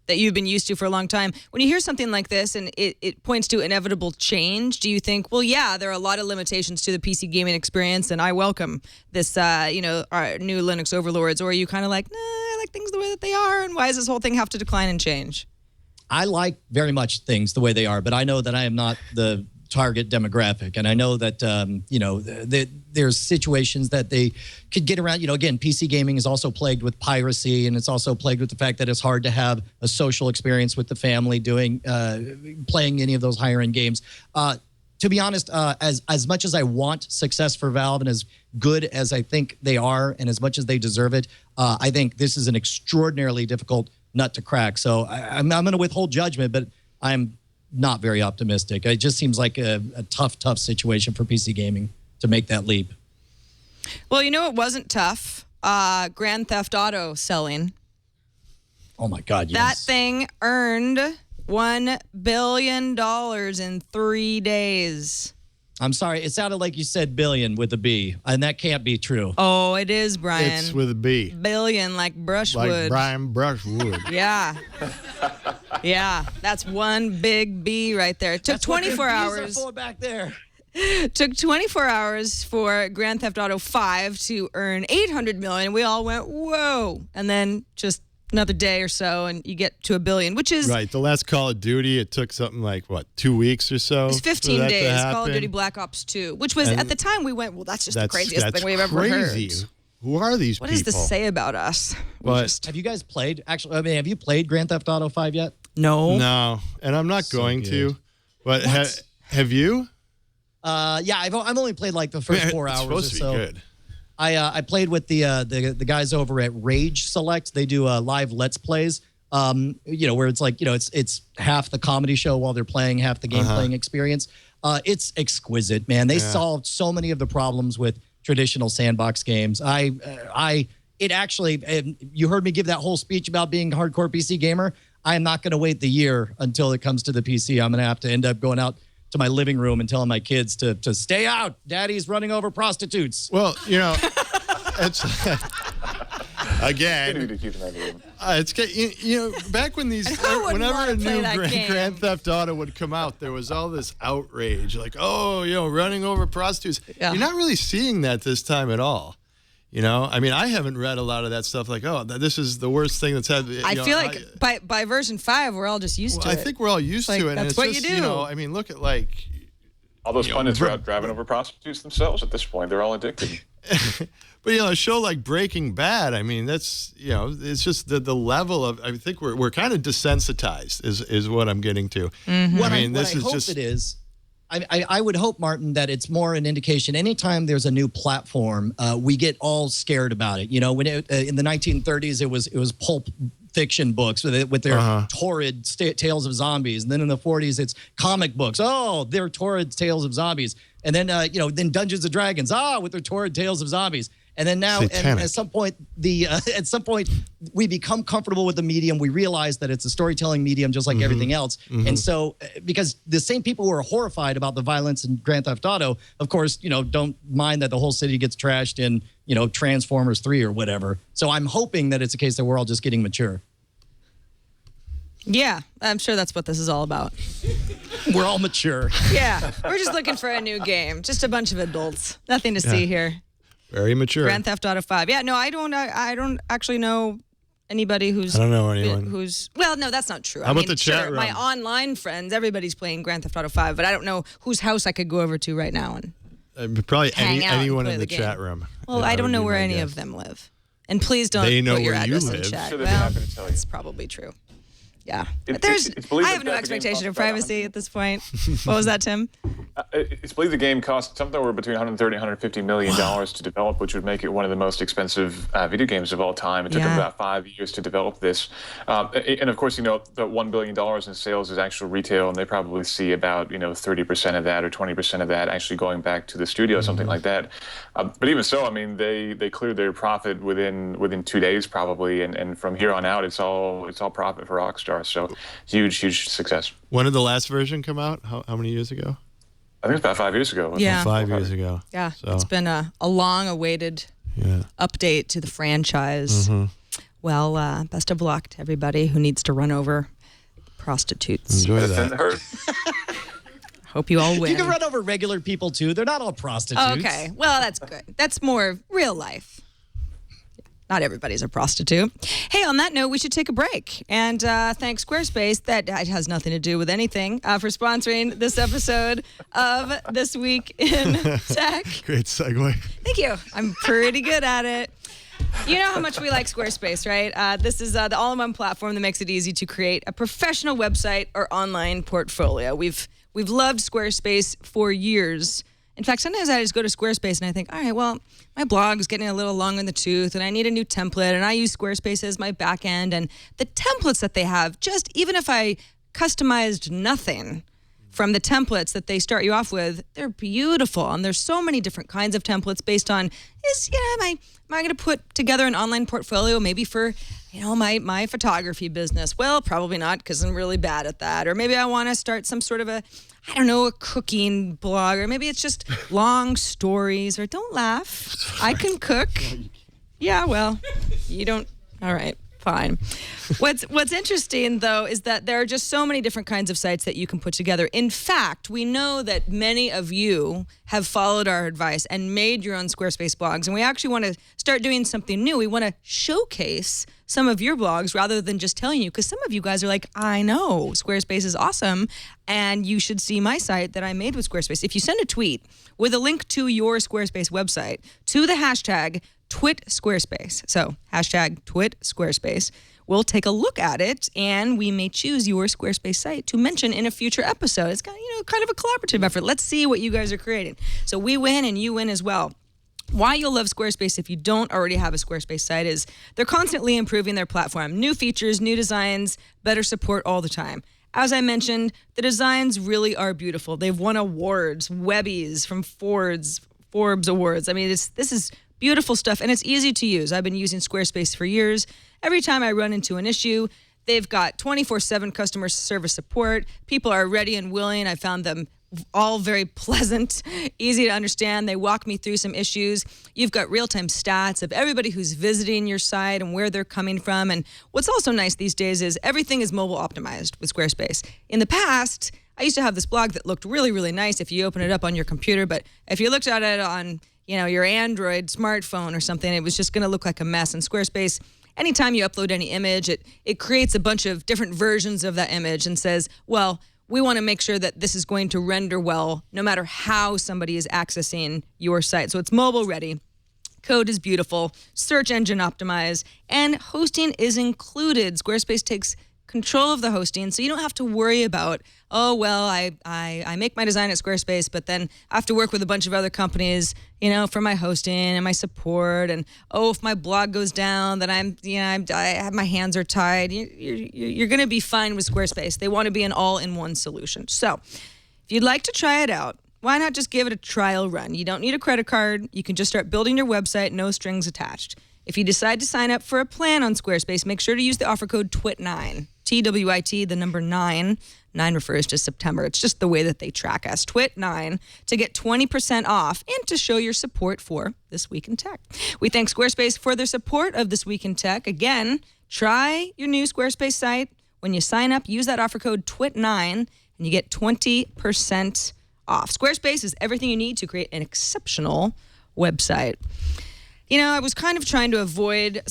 you've been used to for a long time. When you hear something like this and it points to inevitable change, do you think, well, yeah, there are a lot of limitations to the PC gaming experience, and I welcome this, our new Linux overlords? Or are you kind of like, nah, I like things the way that they are, and why does this whole thing have to decline and change? I like very much things the way they are, but I know that I am not the target demographic. And I know that, there's situations that they could get around. Again, PC gaming is also plagued with piracy, and it's also plagued with the fact that it's hard to have a social experience with the family playing any of those higher end games. To be honest, as much as I want success for Valve and as good as I think they are and as much as they deserve it, I think this is an extraordinarily difficult nut to crack. So I'm going to withhold judgment, but I'm not very optimistic. It just seems like a tough situation for PC gaming to make that leap. Well, it wasn't tough. Grand Theft Auto selling. Oh, my God, yes. That thing earned $1 billion in 3 days. I'm sorry. It sounded like you said billion with a B, and that can't be true. Oh, it is, Brian. It's with a B. Billion, like Brushwood. Like Brian Brushwood. Yeah. Yeah, that's one big B right there. It took 24 hours. Back there. Took 24 hours for Grand Theft Auto 5 to earn $800 million. We all went, whoa. And then just another day or so, and you get to $1 billion, which is... Right. The last Call of Duty, it took something like, 2 weeks or so? It was 15 days, Call of Duty Black Ops 2, which was, at the time, we went, well, that's just the craziest thing we've ever heard. Who are these people? What does this say about us? Have you guys played, have you played Grand Theft Auto 5 yet? No. No, and I'm not going to. But have you? Yeah, I've only played like the first 4 hours or so. It's supposed to be good. I played with the guys over at Rage Select. They do live Let's Plays. Where it's like it's half the comedy show while they're playing, half the game playing experience. It's exquisite, man. They solved so many of the problems with traditional sandbox games. It actually, you heard me give that whole speech about being a hardcore PC gamer. I am not going to wait the year until it comes to the PC. I'm going to have to end up going out to my living room and telling my kids to stay out. Daddy's running over prostitutes. Well, it's again. It's back when whenever a new Grand Theft Auto would come out, there was all this outrage, like, running over prostitutes. Yeah. You're not really seeing that this time at all. I mean, I haven't read a lot of that stuff like, this is the worst thing that's happened. I feel like by version 5, we're all just used to it. I think we're all used to it. That's and what it's just, you do. I mean, look at all those pundits are out driving over prostitutes themselves at this point. They're all addicted. But, a show like Breaking Bad, I mean, that's, it's just the level of, I think we're kind of desensitized is what I'm getting to. Mm-hmm. What I hope it is, I would hope, Martin, that it's more an indication. Anytime there's a new platform, we get all scared about it. When in the 1930s, it was pulp fiction books with their torrid tales of zombies, and then in the 40s, it's comic books. Oh, they're torrid tales of zombies, and then then Dungeons and Dragons. With their torrid tales of zombies. And then now, and at some point, we become comfortable with the medium. We realize that it's a storytelling medium, just like everything else. Mm-hmm. And so, because the same people who are horrified about the violence in Grand Theft Auto, of course, don't mind that the whole city gets trashed in, Transformers 3 or whatever. So I'm hoping that it's a case that we're all just getting mature. Yeah, I'm sure that's what this is all about. We're all mature. Yeah, we're just looking for a new game. Just a bunch of adults. Nothing to see here. Very mature. Grand Theft Auto 5. Yeah, no, I don't actually know anybody who's... I don't know anyone. Well, no, that's not true. How about the chat room? My online friends, everybody's playing Grand Theft Auto 5, but I don't know whose house I could go over to right now and probably anyone in the chat room. Well, I don't know where any of them live. And please don't put your address in chat. Well, that's probably true. Yeah. I have no expectation of privacy at this point. What was that, Tim? It's believed the game cost somewhere between $130 and $150 million to develop, which would make it one of the most expensive video games of all time. It took them about 5 years to develop this. And of course, the $1 billion in sales is actual retail, and they probably see about 30% of that or 20% of that actually going back to the studio, something like that. But even so, I mean, they cleared their profit within 2 days probably, and from here on out, it's all profit for Rockstar. So huge success. When did the last version come out? How many years ago? I think it's about 5 years ago. Yeah. 5 years ago. Yeah. So. It's been a long-awaited update to the franchise. Mm-hmm. Well, best of luck to everybody who needs to run over prostitutes. Enjoy that. Hope you all win. You can run over regular people, too. They're not all prostitutes. Okay. Well, that's good. That's more real life. Not everybody's a prostitute. Hey, on that note, we should take a break. And thank Squarespace, that has nothing to do with anything, for sponsoring this episode of This Week in Tech. Great segue. Thank you. I'm pretty good at it. You know how much we like Squarespace, right? This is the all-in-one platform that makes it easy to create a professional website or online portfolio. We've loved Squarespace for years. In fact, sometimes I just go to Squarespace and I think, all right, well, my blog is getting a little long in the tooth and I need a new template, and I use Squarespace as my back end, and the templates that they have, just even if I customized nothing from the templates that they start you off with, they're beautiful. And there's so many different kinds of templates based on, am I going to put together an online portfolio maybe for, my photography business? Well, probably not, because I'm really bad at that. Or maybe I want to start some sort of a cooking blog, or maybe it's just long stories, or don't laugh. I can cook. Yeah, well, you don't. All right. Fine. What's interesting, though, is that there are just so many different kinds of sites that you can put together. In fact, we know that many of you have followed our advice and made your own Squarespace blogs, and we actually want to start doing something new. We want to showcase some of your blogs rather than just telling you, because some of you guys are like, I know, Squarespace is awesome, and you should see my site that I made with Squarespace. If you send a tweet with a link to your Squarespace website to the hashtag Twit Squarespace. So hashtag Twit Squarespace. We'll take a look at it, and we may choose your Squarespace site to mention in a future episode. It's kind of a collaborative effort. Let's see what you guys are creating. So we win and you win as well. Why you'll love Squarespace if you don't already have a Squarespace site is they're constantly improving their platform. New features, new designs, better support all the time. As I mentioned, the designs really are beautiful. They've won awards, Webbies from Forbes Awards. I mean, this is beautiful stuff, and it's easy to use. I've been using Squarespace for years. Every time I run into an issue, they've got 24/7 customer service support. People are ready and willing. I found them all very pleasant, easy to understand. They walk me through some issues. You've got real-time stats of everybody who's visiting your site and where they're coming from. And what's also nice these days is everything is mobile optimized with Squarespace. In the past, I used to have this blog that looked really, really nice if you open it up on your computer, but if you looked at it on your Android smartphone or something, it was just going to look like a mess. And Squarespace, anytime you upload any image, it creates a bunch of different versions of that image and says, well, we want to make sure that this is going to render well no matter how somebody is accessing your site. So it's mobile ready. Code is beautiful, search engine optimized, and hosting is included. Squarespace takes control of the hosting, so you don't have to worry about, I make my design at Squarespace, but then I have to work with a bunch of other companies, for my hosting and my support, and if my blog goes down, then I have my hands are tied. You're going to be fine with Squarespace. They want to be an all-in-one solution. So, if you'd like to try it out, why not just give it a trial run? You don't need a credit card. You can just start building your website, no strings attached. If you decide to sign up for a plan on Squarespace, make sure to use the offer code TWIT9. TWIT, the number 9. 9 refers to September. It's just the way that they track us. TWIT9 to get 20% off and to show your support for This Week in Tech. We thank Squarespace for their support of This Week in Tech. Again, try your new Squarespace site. When you sign up, use that offer code TWIT9 and you get 20% off. Squarespace is everything you need to create an exceptional website. I was kind of trying to avoid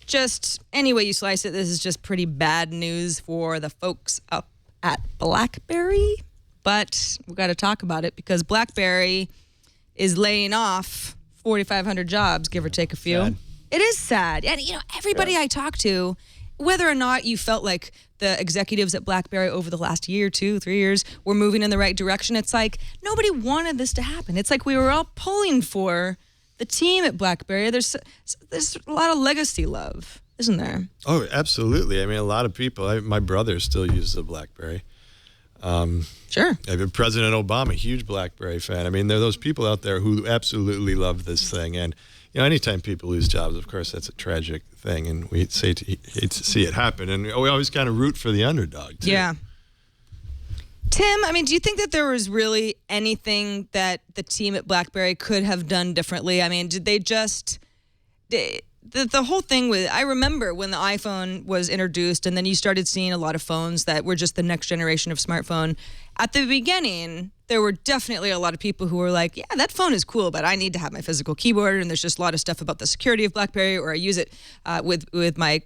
just any way you slice it, this is just pretty bad news for the folks up at BlackBerry. But we've got to talk about it because BlackBerry is laying off 4,500 jobs, give or take a few. Sad. It is sad. And, everybody I talk to, whether or not you felt like the executives at BlackBerry over the last year, 2, 3 years were moving in the right direction, it's like nobody wanted this to happen. It's like we were all pulling for the team at BlackBerry. There's a lot of legacy love, isn't there? Oh, absolutely. I mean, a lot of people. My brother still uses a BlackBerry. Sure. President Obama, huge BlackBerry fan. I mean, there are those people out there who absolutely love this thing. And, anytime people lose jobs, of course, that's a tragic thing. And we hate to see it happen. And we always kind of root for the underdog, too. Yeah. Tim, do you think that there was really anything that the team at BlackBerry could have done differently? Did they just... The whole thing with, I remember when the iPhone was introduced and then you started seeing a lot of phones that were just the next generation of smartphone. At the beginning, there were definitely a lot of people who were like, yeah, that phone is cool, but I need to have my physical keyboard. And there's just a lot of stuff about the security of BlackBerry, or I use it with my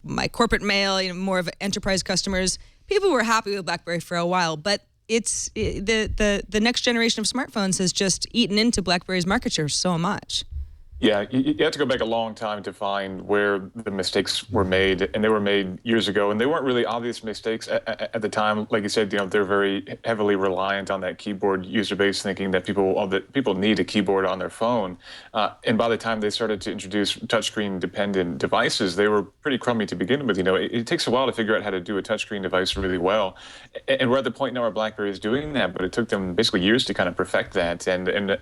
my corporate mail, more of enterprise customers. People were happy with BlackBerry for a while, but the next generation of smartphones has just eaten into BlackBerry's market share so much. Yeah, you have to go back a long time to find where the mistakes were made, and they were made years ago, and they weren't really obvious mistakes at the time. Like you said, they're very heavily reliant on that keyboard user base, thinking that people need a keyboard on their phone. And by the time they started to introduce touchscreen-dependent devices, they were pretty crummy to begin with. It takes a while to figure out how to do a touchscreen device really well, and we're at the point now where BlackBerry is doing that, but it took them basically years to kind of perfect that. And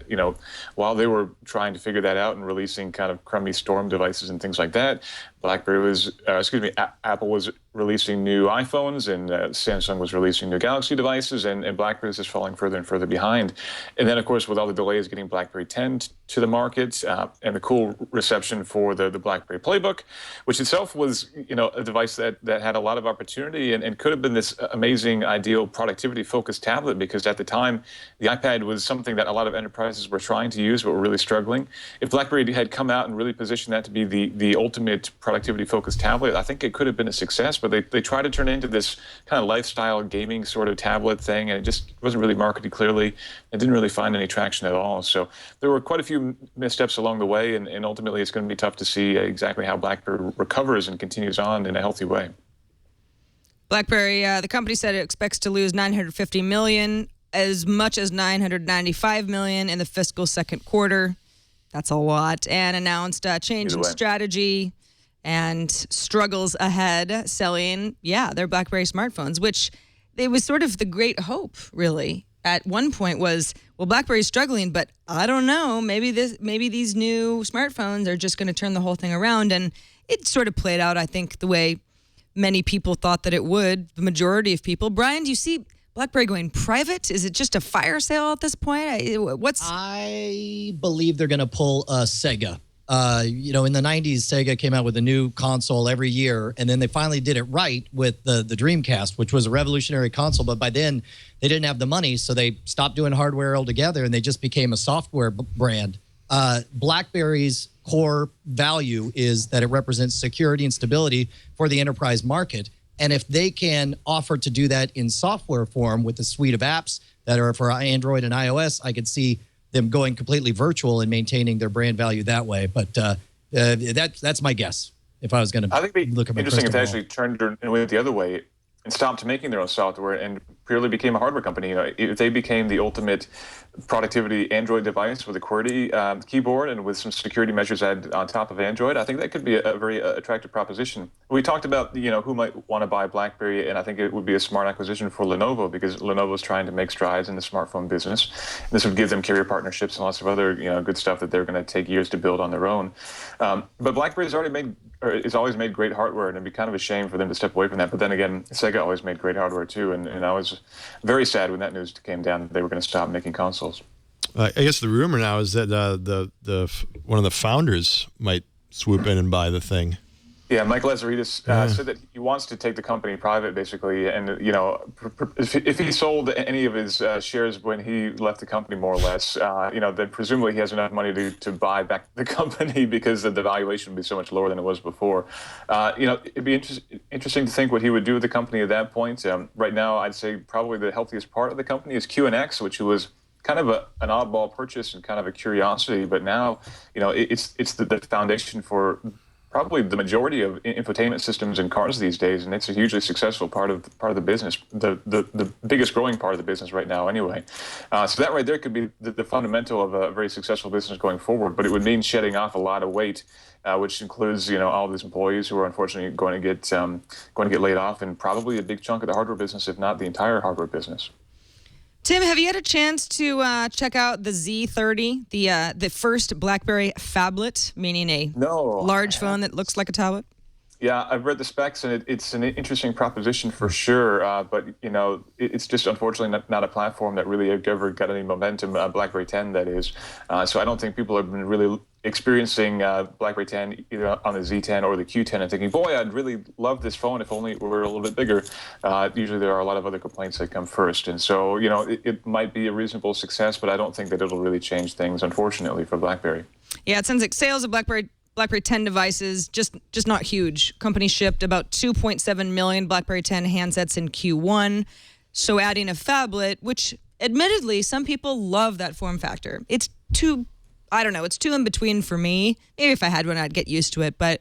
while they were trying to figure that out and releasing kind of crummy Storm devices and things like that, Apple was releasing new iPhones, and Samsung was releasing new Galaxy devices, and BlackBerry was just falling further and further behind. And then, of course, with all the delays getting BlackBerry 10 to the market, and the cool reception for the BlackBerry Playbook, which itself was, a device that had a lot of opportunity and could have been this amazing, ideal productivity-focused tablet, because at the time, the iPad was something that a lot of enterprises were trying to use but were really struggling. If BlackBerry had come out and really positioned that to be the ultimate productivity-focused tablet, I think it could have been a success, but they tried to turn it into this kind of lifestyle gaming sort of tablet thing, and it just wasn't really marketed clearly. It didn't really find any traction at all. So there were quite a few missteps along the way, and ultimately it's going to be tough to see exactly how BlackBerry recovers and continues on in a healthy way. BlackBerry, the company said it expects to lose $950 million, as much as $995 million in the fiscal second quarter. That's a lot. And announced a change in strategy and struggles ahead selling, their BlackBerry smartphones, which it was sort of the great hope, really. At one point was, well, BlackBerry's struggling, but I don't know, maybe these new smartphones are just going to turn the whole thing around. And it sort of played out, I think, the way many people thought that it would, the majority of people. Brian, do you see BlackBerry going private? Is it just a fire sale at this point? I believe they're going to pull Sega. In the 90s, Sega came out with a new console every year, and then they finally did it right with the Dreamcast, which was a revolutionary console. But by then, they didn't have the money, so they stopped doing hardware altogether, and they just became a software brand. BlackBerry's core value is that it represents security and stability for the enterprise market. And if they can offer to do that in software form with a suite of apps that are for Android and iOS, I could see them going completely virtual and maintaining their brand value that way. But that's my guess. If I was going to, I think it'd be interesting if they actually turned and went the other way and stopped making their own software and purely became a hardware company. If they became the ultimate productivity Android device with a QWERTY keyboard and with some security measures added on top of Android, I think that could be a very attractive proposition. We talked about who might want to buy BlackBerry, and I think it would be a smart acquisition for Lenovo, because Lenovo is trying to make strides in the smartphone business. This would give them carrier partnerships and lots of other good stuff that they're going to take years to build on their own. But BlackBerry's it's always made great hardware, and it'd be kind of a shame for them to step away from that. But then again, Sega always made great hardware too, and I was very sad when that news came down that they were going to stop making consoles. I guess the rumor now is that one of the founders might swoop in and buy the thing. Yeah, Mike Lazaridis said that he wants to take the company private, basically, and if he sold any of his shares when he left the company, more or less, then presumably he has enough money to buy back the company, because the valuation would be so much lower than it was before. It'd be interesting to think what he would do with the company at that point. Right now, I'd say probably the healthiest part of the company is QNX, which was kind of an oddball purchase and kind of a curiosity, but now it's the foundation for probably the majority of infotainment systems in cars these days, and it's a hugely successful part of the business, the biggest growing part of the business right now anyway. So that right there could be the fundamental of a very successful business going forward, but it would mean shedding off a lot of weight, which includes all of these employees who are unfortunately going to get laid off, and probably a big chunk of the hardware business, if not the entire hardware business. Tim, have you had a chance to check out the Z30, the first BlackBerry phablet, meaning a large phone that looks like a tablet? Yeah, I've read the specs, and it's an interesting proposition for sure. But it's just unfortunately not a platform that really ever got any momentum. BlackBerry 10, that is. So I don't think people have been really experiencing BlackBerry 10 either on the Z10 or the Q10 and thinking, boy, I'd really love this phone if only it were a little bit bigger. Usually there are a lot of other complaints that come first. And so, it might be a reasonable success, but I don't think that it'll really change things, unfortunately, for BlackBerry. Yeah, it sounds like sales of BlackBerry 10 devices just not huge. Company shipped about 2.7 million BlackBerry 10 handsets in Q1. So adding a phablet, which admittedly some people love that form factor. It's too in between for me. Maybe if I had one, I'd get used to it. But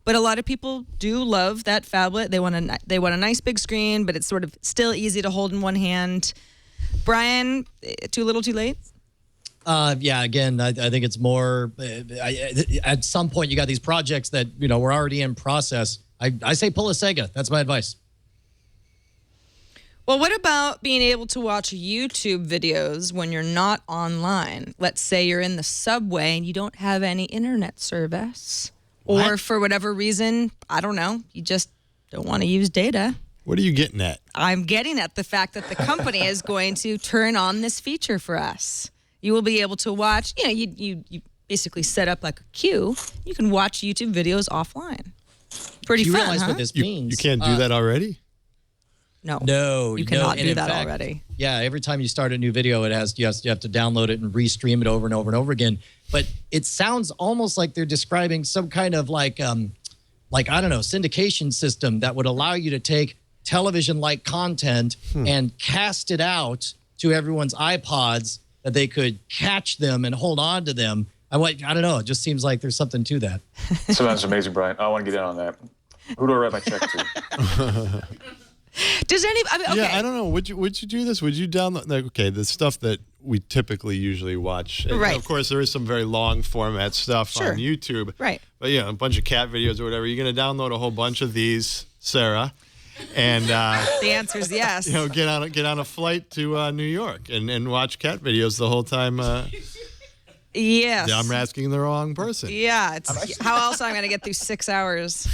a lot of people do love that phablet. They want a nice big screen, but it's sort of still easy to hold in one hand. Brian, too little, too late? Yeah, again, I think it's more, at some point you got these projects that, were already in process. I say pull a Sega. That's my advice. Well, what about being able to watch YouTube videos when you're not online? Let's say you're in the subway and you don't have any internet service. Or for whatever reason, I don't know, you just don't want to use data. What are you getting at? I'm getting at the fact that the company is going to turn on this feature for us. You will be able to watch, you basically set up like a queue. You can watch YouTube videos offline. Pretty Do you fun, realize huh? what this means? You can't do that already? No, you cannot do that already. Yeah, every time you start a new video, you have to download it and restream it over and over and over again. But it sounds almost like they're describing some kind of like I don't know, syndication system that would allow you to take television-like content and cast it out to everyone's iPods that they could catch them and hold on to them. I don't know. It just seems like there's something to that. Sounds amazing, Brian. I want to get in on that. Who do I write my check to? Does anybody? Okay. Yeah, I don't know. Would you do this? Would you download? The stuff that we typically usually watch. And right. Of course, there is some very long format stuff on YouTube. Right. But a bunch of cat videos or whatever. You're going to download a whole bunch of these, Sarah, and the answer is yes. Get on a flight to New York and watch cat videos the whole time. Yes. I'm asking the wrong person. Yeah. How else am I going to get through 6 hours?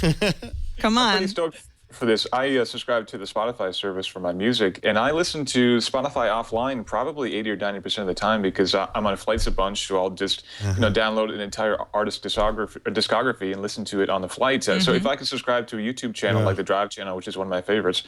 Come on. I'm pretty stoked for this. I subscribe to the Spotify service for my music, and I listen to Spotify offline probably 80 or 90% of the time because I'm on flights a bunch, so I'll just download an entire artist discography and listen to it on the flight. So if I could subscribe to a YouTube channel like the Drive channel, which is one of my favorites,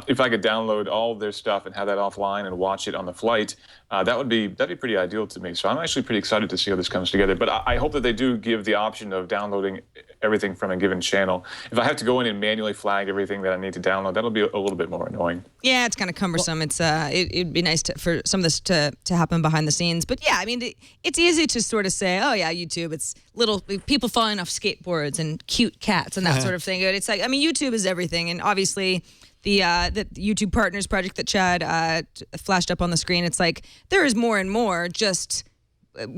if I could download all of their stuff and have that offline and watch it on the flight, that'd be pretty ideal to me. So I'm actually pretty excited to see how this comes together. But I hope that they do give the option of downloading everything from a given channel. If I have to go in and manually flag everything that I need to download, that'll be a little bit more annoying. Yeah, it's kind of cumbersome. Well, it'd be nice for some of this to happen behind the scenes. But yeah, I mean, it's easy to sort of say, oh yeah, YouTube, it's little people falling off skateboards and cute cats and that sort of thing. But it's like, I mean, YouTube is everything, and obviously the YouTube Partners project that Chad flashed up on the screen, it's like there is more and more just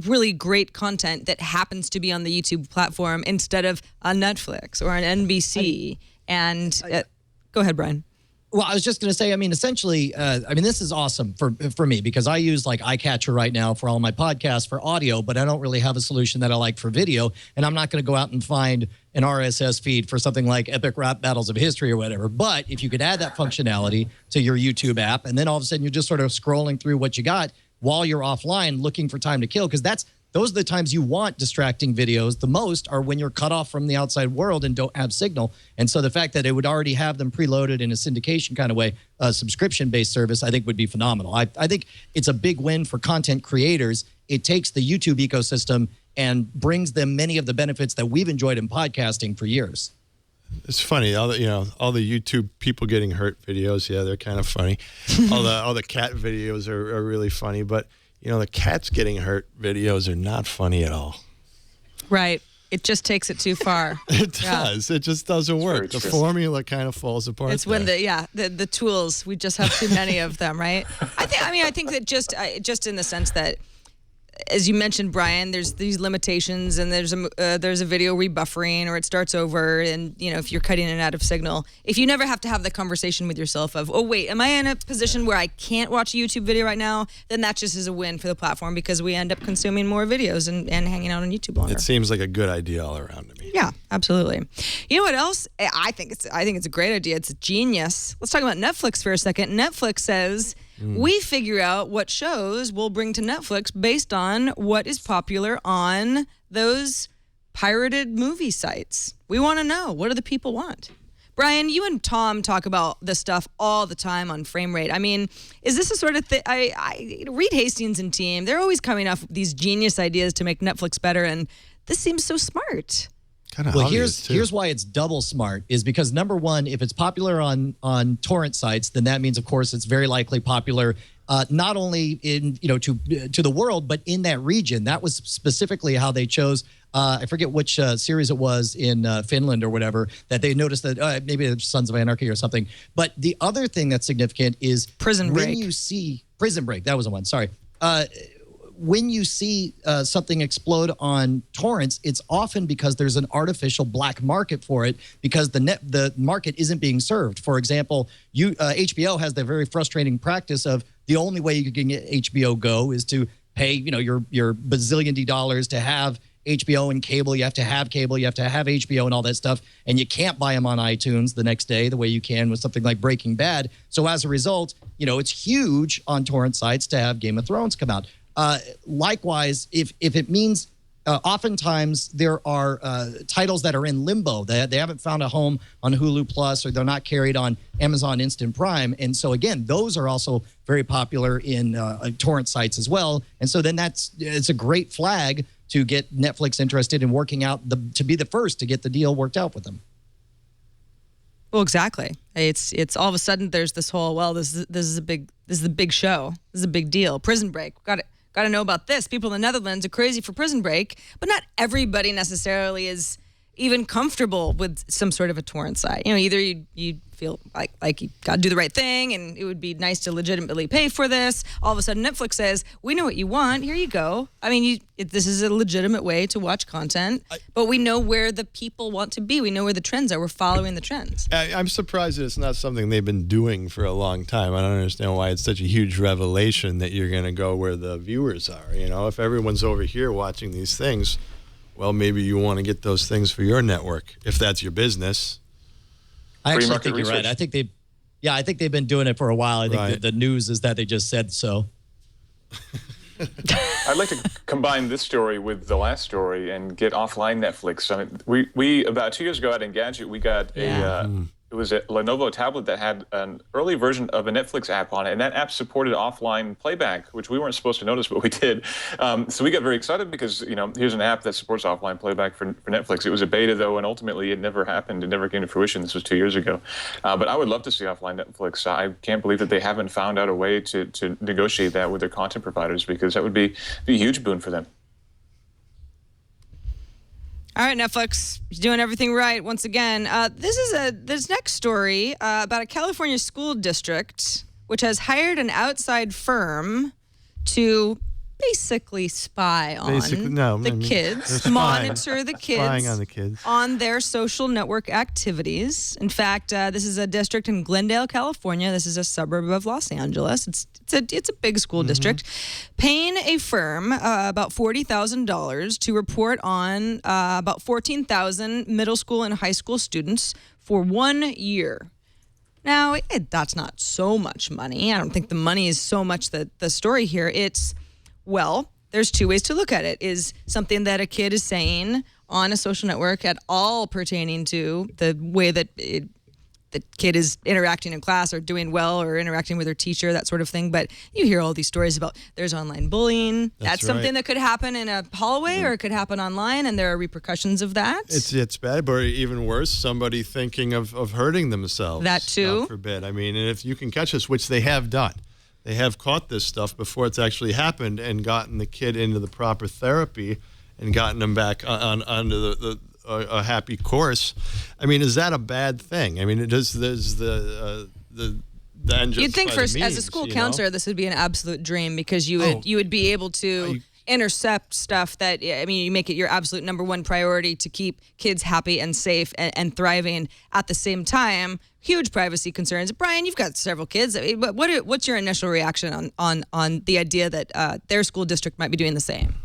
really great content that happens to be on the YouTube platform instead of on Netflix or on NBC. Go ahead, Brian. Well, I was just going to say, I mean, essentially, this is awesome for me because I use like iCatcher right now for all my podcasts for audio, but I don't really have a solution that I like for video. And I'm not going to go out and find an RSS feed for something like Epic Rap Battles of History or whatever. But if you could add that functionality to your YouTube app, and then all of a sudden you're just sort of scrolling through what you got while you're offline looking for time to kill, because those are the times you want distracting videos the most, are when you're cut off from the outside world and don't have signal. And so the fact that it would already have them preloaded in a syndication kind of way, a subscription-based service, I think would be phenomenal. I think it's a big win for content creators. It takes the YouTube ecosystem and brings them many of the benefits that we've enjoyed in podcasting for years. It's funny, all the YouTube people getting hurt videos. Yeah, they're kind of funny. all the cat videos are really funny, but the cats getting hurt videos are not funny at all. Right. It just takes it too far. It does. It just doesn't work. The formula kind of falls apart. It's when the tools, we just have too many of them, right? I think that just in the sense that, as you mentioned, Brian, there's these limitations, and there's a video rebuffering, or it starts over, and if you're cutting in and out of signal, if you never have to have the conversation with yourself of, oh wait, am I in a position where I can't watch a YouTube video right now? Then that just is a win for the platform because we end up consuming more videos and hanging out on YouTube longer. It seems like a good idea all around to me. Yeah, absolutely. You know what else? I think it's a great idea. It's a genius. Let's talk about Netflix for a second. Netflix says, we figure out what shows we'll bring to Netflix based on what is popular on those pirated movie sites. We want to know, what do the people want? Brian, you and Tom talk about this stuff all the time on Frame Rate. I mean, is this a sort of thing? Reed Hastings and team, they're always coming up with these genius ideas to make Netflix better, and this seems so smart. Well, here's why it's double smart, is because number one, if it's popular on torrent sites, then that means, of course, it's very likely popular not only in to the world, but in that region. That was specifically how they chose. I forget which series it was in Finland or whatever, that they noticed that maybe it's Sons of Anarchy or something. But the other thing that's significant is Prison Break. When you see Prison Break, that was the one. Sorry. When you see something explode on torrents, it's often because there's an artificial black market for it, because the market isn't being served. For example, HBO has the very frustrating practice of the only way you can get HBO Go is to pay your bazillion dollars to have HBO and cable. You have to have cable. You have to have HBO and all that stuff, and you can't buy them on iTunes the next day the way you can with something like Breaking Bad. So as a result, it's huge on torrent sites to have Game of Thrones come out. Likewise, if it means oftentimes there are titles that are in limbo, they haven't found a home on Hulu Plus, or they're not carried on Amazon Instant Prime. And so again, those are also very popular in torrent sites as well. And so then it's a great flag to get Netflix interested in working out to be the first to get the deal worked out with them. Well, exactly. It's all of a sudden there's this whole, well, this is a big show. This is a big deal. Prison Break. Got to know about this. People in the Netherlands are crazy for Prison Break, but not everybody necessarily is even comfortable with some sort of a torrent site. Either you feel like you got to do the right thing, and it would be nice to legitimately pay for this. All of a sudden, Netflix says, "We know what you want. Here you go." I mean, this is a legitimate way to watch content, but we know where the people want to be. We know where the trends are. We're following the trends. I'm surprised that it's not something they've been doing for a long time. I don't understand why it's such a huge revelation that you're going to go where the viewers are. If everyone's over here watching these things, well, maybe you want to get those things for your network, if that's your business. I actually think you're right. I think they've been doing it for a while. I think the news is that they just said so. I'd like to combine this story with the last story and get offline Netflix. I mean, we about 2 years ago at Engadget, we got it was a Lenovo tablet that had an early version of a Netflix app on it, and that app supported offline playback, which we weren't supposed to notice, but we did. So we got very excited because, here's an app that supports offline playback for Netflix. It was a beta, though, and ultimately it never happened. It never came to fruition. This was 2 years ago. But I would love to see offline Netflix. I can't believe that they haven't found out a way to negotiate that with their content providers, because that would be a huge boon for them. All right, Netflix, you're doing everything right once again. This next story about a California school district which has hired an outside firm to basically spy on the kids, monitor the kids, spying on the kids on their social network activities. In fact, this is a district in Glendale, California. This is a suburb of Los Angeles. It's a big school district, paying a firm about $40,000 to report on about 14,000 middle school and high school students for 1 year. Now, that's not so much money. I don't think the money is so much the story here. Well, there's two ways to look at it. Is something that a kid is saying on a social network at all pertaining to the way that the kid is interacting in class or doing well or interacting with their teacher, that sort of thing. But you hear all these stories about there's online bullying. That's something that could happen in a hallway or it could happen online, and there are repercussions of that. It's bad, but even worse, somebody thinking of hurting themselves. That too. God forbid. I mean, and if you can catch this, which they have done. They have caught this stuff before it's actually happened and gotten the kid into the proper therapy and gotten them back onto a happy course. I mean, is that a bad thing? I mean, there's the end. You'd think as a school counselor, this would be an absolute dream, because you would be able to intercept stuff that, you make it your absolute number one priority to keep kids happy and safe and thriving. At the same time, huge privacy concerns. Brian, you've got several kids. What's your initial reaction on the idea that their school district might be doing the same?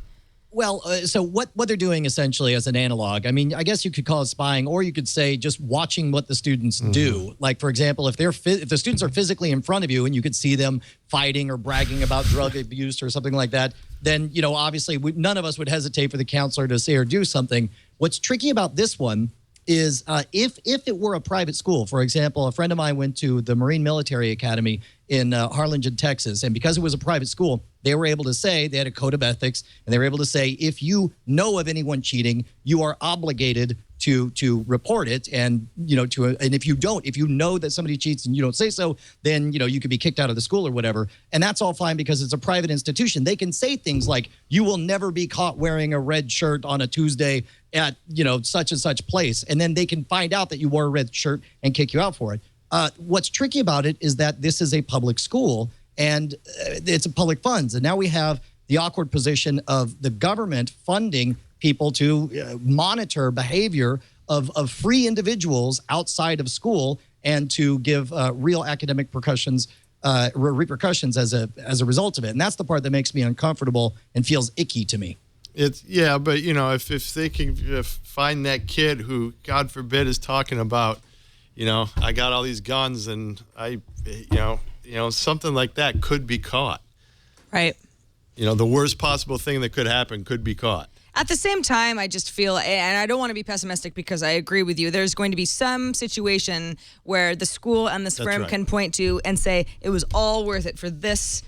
Well, so what they're doing essentially as an analog, I mean, I guess you could call it spying, or you could say just watching what the students do. Like, for example, if the students are physically in front of you and you could see them fighting or bragging about drug abuse or something like that, then, you know, obviously none of us would hesitate for the counselor to say or do something. What's tricky about this one is if it were a private school, for example, a friend of mine went to the Marine Military Academy in Harlingen, Texas, and because it was a private school, they were able to say, they had a code of ethics, and they were able to say, if you know of anyone cheating, you are obligated to report it, and and if you don't, if you know that somebody cheats and you don't say so, then you could be kicked out of the school or whatever. And that's all fine because it's a private institution. They can say things like, you will never be caught wearing a red shirt on a Tuesday at such and such place, and then they can find out that you wore a red shirt and kick you out for it. What's tricky about it is that this is a public school and it's a public funds, and now we have the awkward position of the government funding people to monitor behavior of free individuals outside of school and to give real academic repercussions as a result of it. And that's the part that makes me uncomfortable and feels icky to me. But if they can find that kid who, God forbid, is talking about, I got all these guns and something like that could be caught. Right. The worst possible thing that could happen could be caught. At the same time, I just feel, and I don't want to be pessimistic because I agree with you, there's going to be some situation where the school and this firm can point to and say it was all worth it for this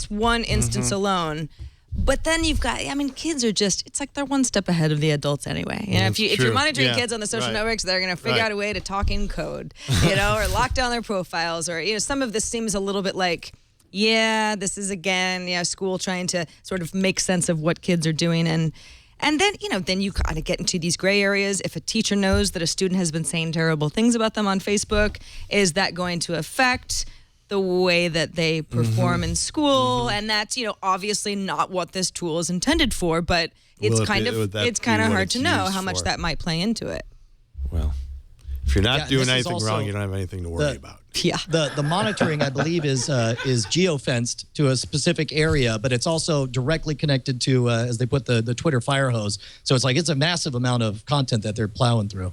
one instance alone. But then you've got, kids are just, it's like they're one step ahead of the adults anyway. If you're monitoring kids on the social networks, they're going to figure out a way to talk in code, or lock down their profiles, or, some of this seems a little bit like, this is again, school trying to sort of make sense of what kids are doing. And then, then you kind of get into these gray areas. If a teacher knows that a student has been saying terrible things about them on Facebook, is that going to affect the way that they perform in school? And that's, obviously not what this tool is intended for, but it's kind of hard to know how much that might play into it. Well, if you're not doing anything wrong, you don't have anything to worry about. Yeah. The monitoring, I believe, is geofenced to a specific area, but it's also directly connected to, as they put the Twitter fire hose. So it's a massive amount of content that they're plowing through.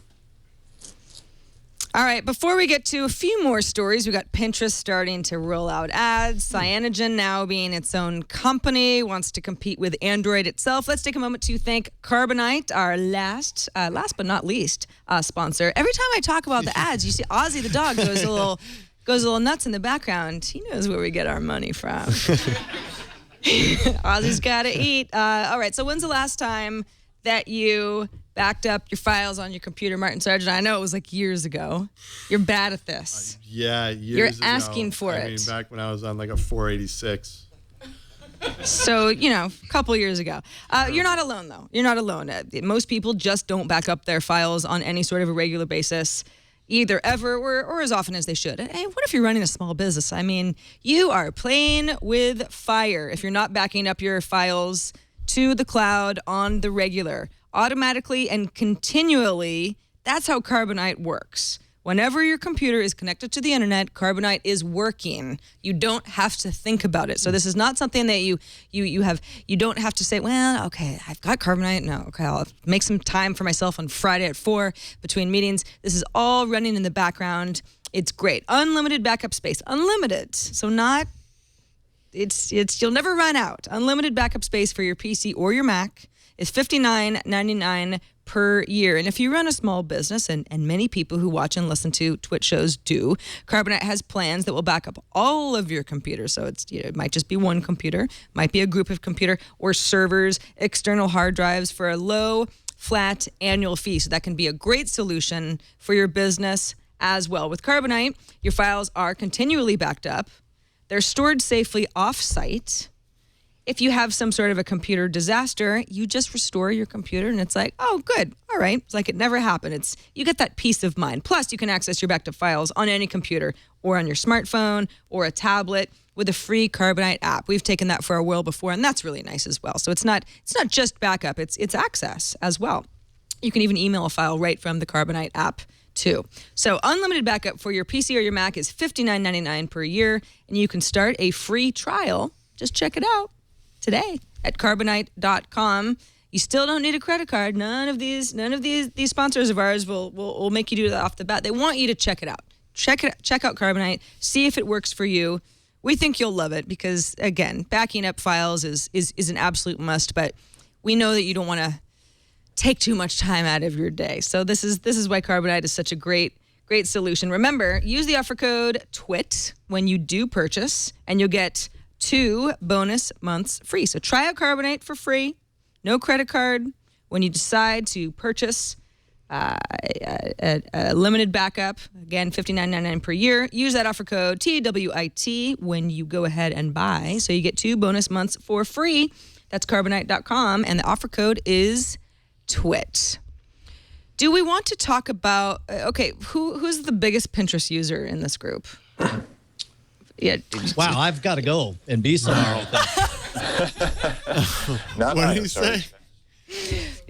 All right, before we get to a few more stories, we got Pinterest starting to roll out ads. Cyanogen now being its own company, wants to compete with Android itself. Let's take a moment to thank Carbonite, our last but not least sponsor. Every time I talk about the ads, you see Ozzy the dog goes a little nuts in the background. He knows where we get our money from. Ozzy's got to eat. All right, so when's the last time that you backed up your files on your computer, Martin Sargent? I know it was like years ago. You're bad at this. Years You're ago. asking for it. I mean, back when I was on like a 486. So, a couple years ago. You're not alone, though. You're not alone. Most people just don't back up their files on any sort of a regular basis, either ever or as often as they should. And hey, what if you're running a small business? I mean, you are playing with fire if you're not backing up your files to the cloud on the regular, automatically and continually. That's how Carbonite works. Whenever your computer is connected to the internet, Carbonite is working. You don't have to think about it. So this is not something that you don't have to say, well, okay, I've got Carbonite. No, okay, I'll make some time for myself on Friday at 4 between meetings. This is all running in the background. It's great. Unlimited backup space. Unlimited. So not It's you'll never run out. Unlimited backup space for your PC or your Mac is $59.99 per year. And if you run a small business, and many people who watch and listen to Twitch shows do, Carbonite has plans that will back up all of your computers. So it might just be one computer, might be a group of computer or servers, external hard drives for a low, flat annual fee. So that can be a great solution for your business as well. With Carbonite, your files are continually backed up. They're stored safely off-site. If you have some sort of a computer disaster, you just restore your computer and it's like, oh, good. All right. It's like it never happened. You get that peace of mind. Plus, you can access your backed up files on any computer or on your smartphone or a tablet with a free Carbonite app. We've taken that for a whirl before, and that's really nice as well. So it's not just backup, it's access as well. You can even email a file right from the Carbonite app too. So unlimited backup for your PC or your Mac is $59.99 per year, and you can start a free trial. Just check it out today. at Carbonite.com. You still don't need a credit card. None of these sponsors of ours will make you do that off the bat. They want you to check it out. Check out Carbonite. See if it works for you. We think you'll love it because, again, backing up files is an absolute must. But we know that you don't want to take too much time out of your day. So this is why Carbonite is such a great solution. Remember, use the offer code TWIT when you do purchase, and you'll get 2 bonus months free. So try out Carbonite for free. No credit card when you decide to purchase a limited backup. Again, $59.99 per year. Use that offer code TWIT when you go ahead and buy. So you get 2 bonus months for free. That's Carbonite.com. And the offer code is TWIT. Do we want to talk about, who's the biggest Pinterest user in this group? Yeah. Wow, I've got to go and be somewhere. What did he say?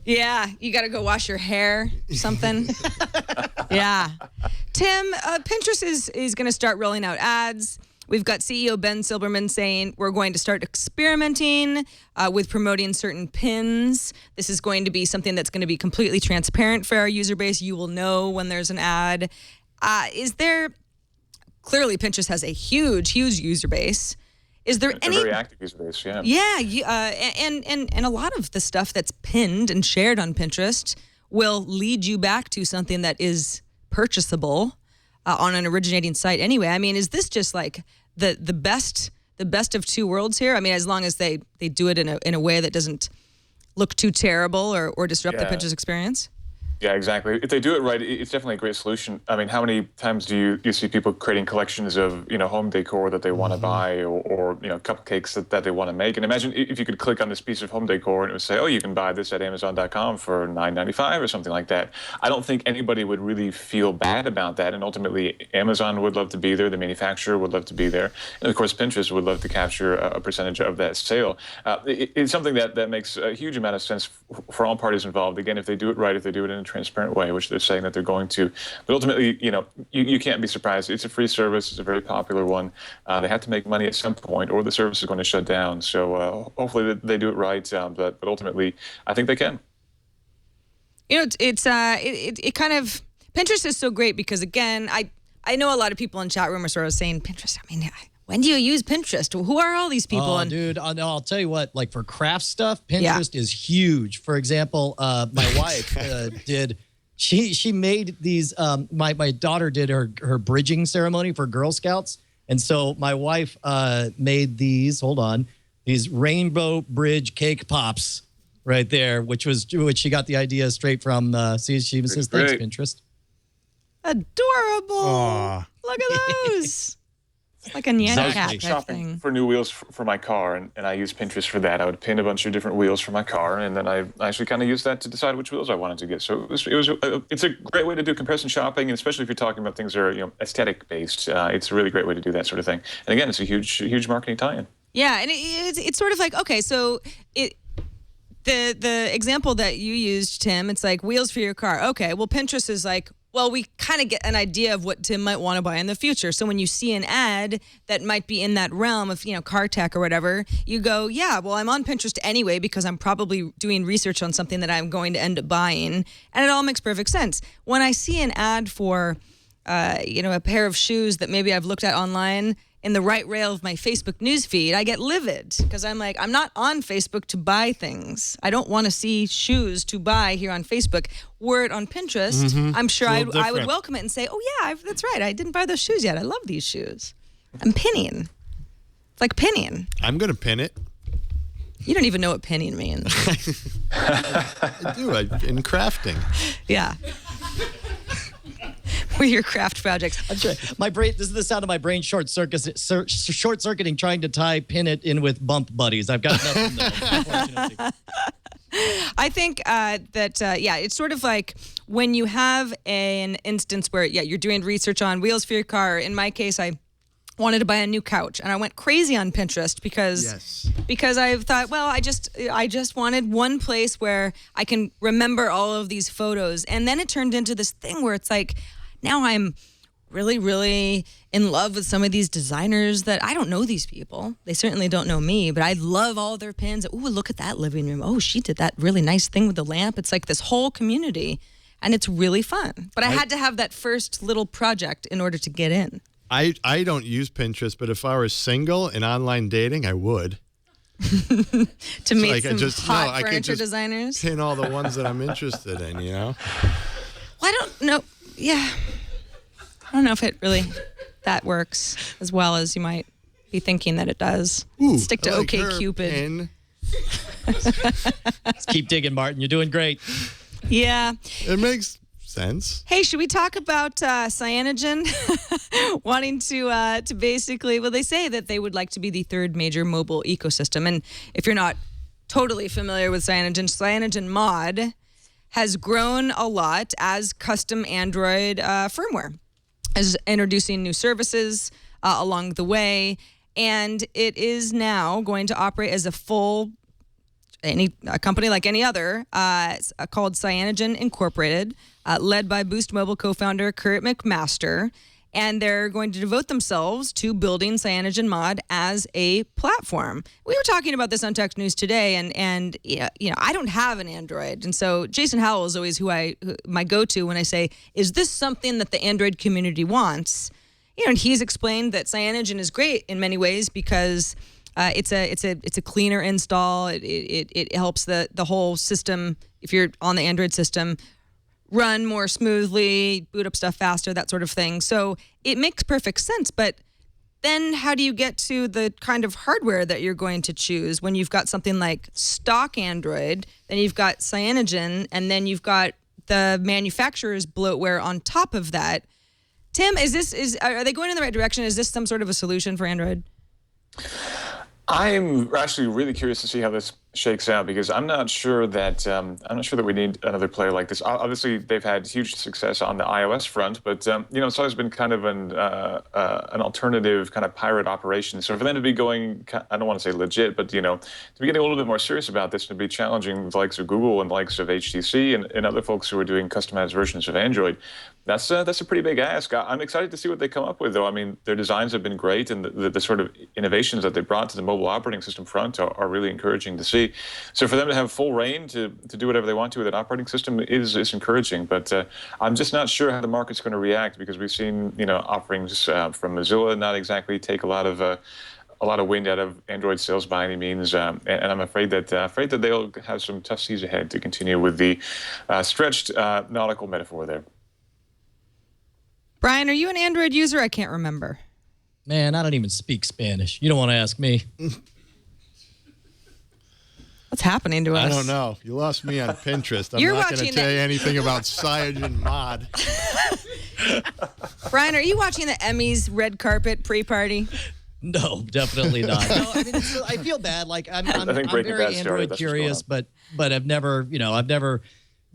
Yeah, you got to go wash your hair, something. Yeah. Tim, Pinterest is going to start rolling out ads. We've got CEO Ben Silbermann saying we're going to start experimenting with promoting certain pins. This is going to be something that's going to be completely transparent for our user base. You will know when there's an ad. Clearly, Pinterest has a huge user base. Is there any very active user base? Yeah. Yeah, and a lot of the stuff that's pinned and shared on Pinterest will lead you back to something that is purchasable on an originating site. Anyway, I mean, is this just like the best of two worlds here? I mean, as long as they do it in a way that doesn't look too terrible or disrupt the Pinterest experience. Yeah, exactly. If they do it right, it's definitely a great solution. I mean, how many times do you see people creating collections of, home decor that they want to buy or cupcakes that they want to make? And imagine if you could click on this piece of home decor and it would say, oh, you can buy this at Amazon.com for $9.95 or something like that. I don't think anybody would really feel bad about that. And ultimately, Amazon would love to be there. The manufacturer would love to be there. And of course, Pinterest would love to capture a percentage of that sale. It's something that makes a huge amount of sense for all parties involved. Again, if they do it right, if they do it in a transparent way, which they're saying that they're going to. But ultimately, you can't be surprised. It's a free service. It's a very popular one. They have to make money at some point or the service is going to shut down. So hopefully they do it right. But ultimately, I think they can. It kind of, Pinterest is so great because, again, I know a lot of people in chat room are sort of saying, Pinterest, I mean, when do you use Pinterest? Who are all these people? Oh, dude, I'll tell you what, like for craft stuff, Pinterest is huge. For example, my wife she made these, my daughter did her bridging ceremony for Girl Scouts. And so my wife made these rainbow bridge cake pops right there, which she got the idea straight from, she says, thanks, Pinterest. Adorable. Aww. Look at those. Like a Nyan Cat type shopping thing. for new wheels for my car, and I use Pinterest for that. I would pin a bunch of different wheels for my car, and then I actually kind of used that to decide which wheels I wanted to get. So it's a great way to do comparison shopping, and especially if you're talking about things that are aesthetic based. It's a really great way to do that sort of thing. And again, it's a huge marketing tie-in. Yeah, and it's sort of like, okay, so the example that you used, Tim, it's like wheels for your car. Okay, well, Pinterest is like, well, we kind of get an idea of what Tim might want to buy in the future. So when you see an ad that might be in that realm of, car tech or whatever, you go, yeah, well, I'm on Pinterest anyway because I'm probably doing research on something that I'm going to end up buying. And it all makes perfect sense. When I see an ad for, a pair of shoes that maybe I've looked at online in the right rail of my Facebook newsfeed, I get livid because I'm like, I'm not on Facebook to buy things. I don't want to see shoes to buy here on Facebook. Were it on Pinterest, I'm sure I would welcome it and say, oh yeah, that's right. I didn't buy those shoes yet. I love these shoes. I'm pinning. It's like pinning. I'm going to pin it. You don't even know what pinning means. I do. In crafting. Yeah. With your craft projects. I'm sure my brain. This is the sound of my brain short circuiting, trying to pin it in with bump buddies. I've got nothing though, unfortunately. I think it's sort of like when you have an instance where you're doing research on wheels for your car. In my case, I wanted to buy a new couch, and I went crazy on Pinterest because I thought, well, I just wanted one place where I can remember all of these photos, and then it turned into this thing where it's like, now I'm really, really in love with some of these designers that I don't know these people. They certainly don't know me, but I love all their pins. Ooh, look at that living room. Oh, she did that really nice thing with the lamp. It's like this whole community, and it's really fun. But I had to have that first little project in order to get in. I don't use Pinterest, but if I were single and online dating, I would. To meet hot furniture designers. Pin all the ones that I'm interested in, you know? Well, I don't know. Yeah. I don't know if it really that works as well as you might be thinking that it does. Ooh, stick to OkCupid. Let's keep digging, Martin. You're doing great. Yeah. It makes sense. Hey, should we talk about Cyanogen wanting to basically, well, they say that they would like to be the third major mobile ecosystem. And if you're not totally familiar with Cyanogen Mod has grown a lot as custom Android firmware, as introducing new services along the way. And it is now going to operate as a company like any other, called Cyanogen Incorporated, led by Boost Mobile co-founder Kurt McMaster. And they're going to devote themselves to building Cyanogen Mod as a platform. We were talking about this on Tech News today, and I don't have an Android, and so Jason Howell is always my go-to when I say, is this something that the Android community wants? And he's explained that Cyanogen is great in many ways because it's a cleaner install. It helps the whole system, if you're on the Android system, run more smoothly, boot up stuff faster, that sort of thing. So it makes perfect sense. But then how do you get to the kind of hardware that you're going to choose when you've got something like stock Android, then you've got Cyanogen, and then you've got the manufacturer's bloatware on top of that? Tim, are they going in the right direction? Is this some sort of a solution for Android? I'm actually really curious to see how this shakes out because I'm not sure that we need another player like this. Obviously, they've had huge success on the iOS front, but it's always been kind of an alternative kind of pirate operation. So for them to be going, I don't want to say legit, but to be getting a little bit more serious about this, and to be challenging the likes of Google and the likes of HTC and other folks who are doing customized versions of Android, that's a pretty big ask. I'm excited to see what they come up with, though. I mean, their designs have been great, and the sort of innovations that they brought to the mobile operating system front are really encouraging to see. So for them to have full reign to do whatever they want to with an operating system is encouraging. But I'm just not sure how the market's going to react because we've seen offerings from Mozilla not exactly take a lot of wind out of Android sales by any means, and I'm afraid that they'll have some tough seas ahead to continue with the stretched nautical metaphor there. Brian, are you an Android user? I can't remember. Man, I don't even speak Spanish. You don't want to ask me. What's happening to us? I don't know. You lost me on Pinterest. I'm not going to tell you anything about Cyanogen Mod. Brian, are you watching the Emmys red carpet pre-party? No, definitely not. No, I mean, I feel bad. Like I'm very Android curious, but I've never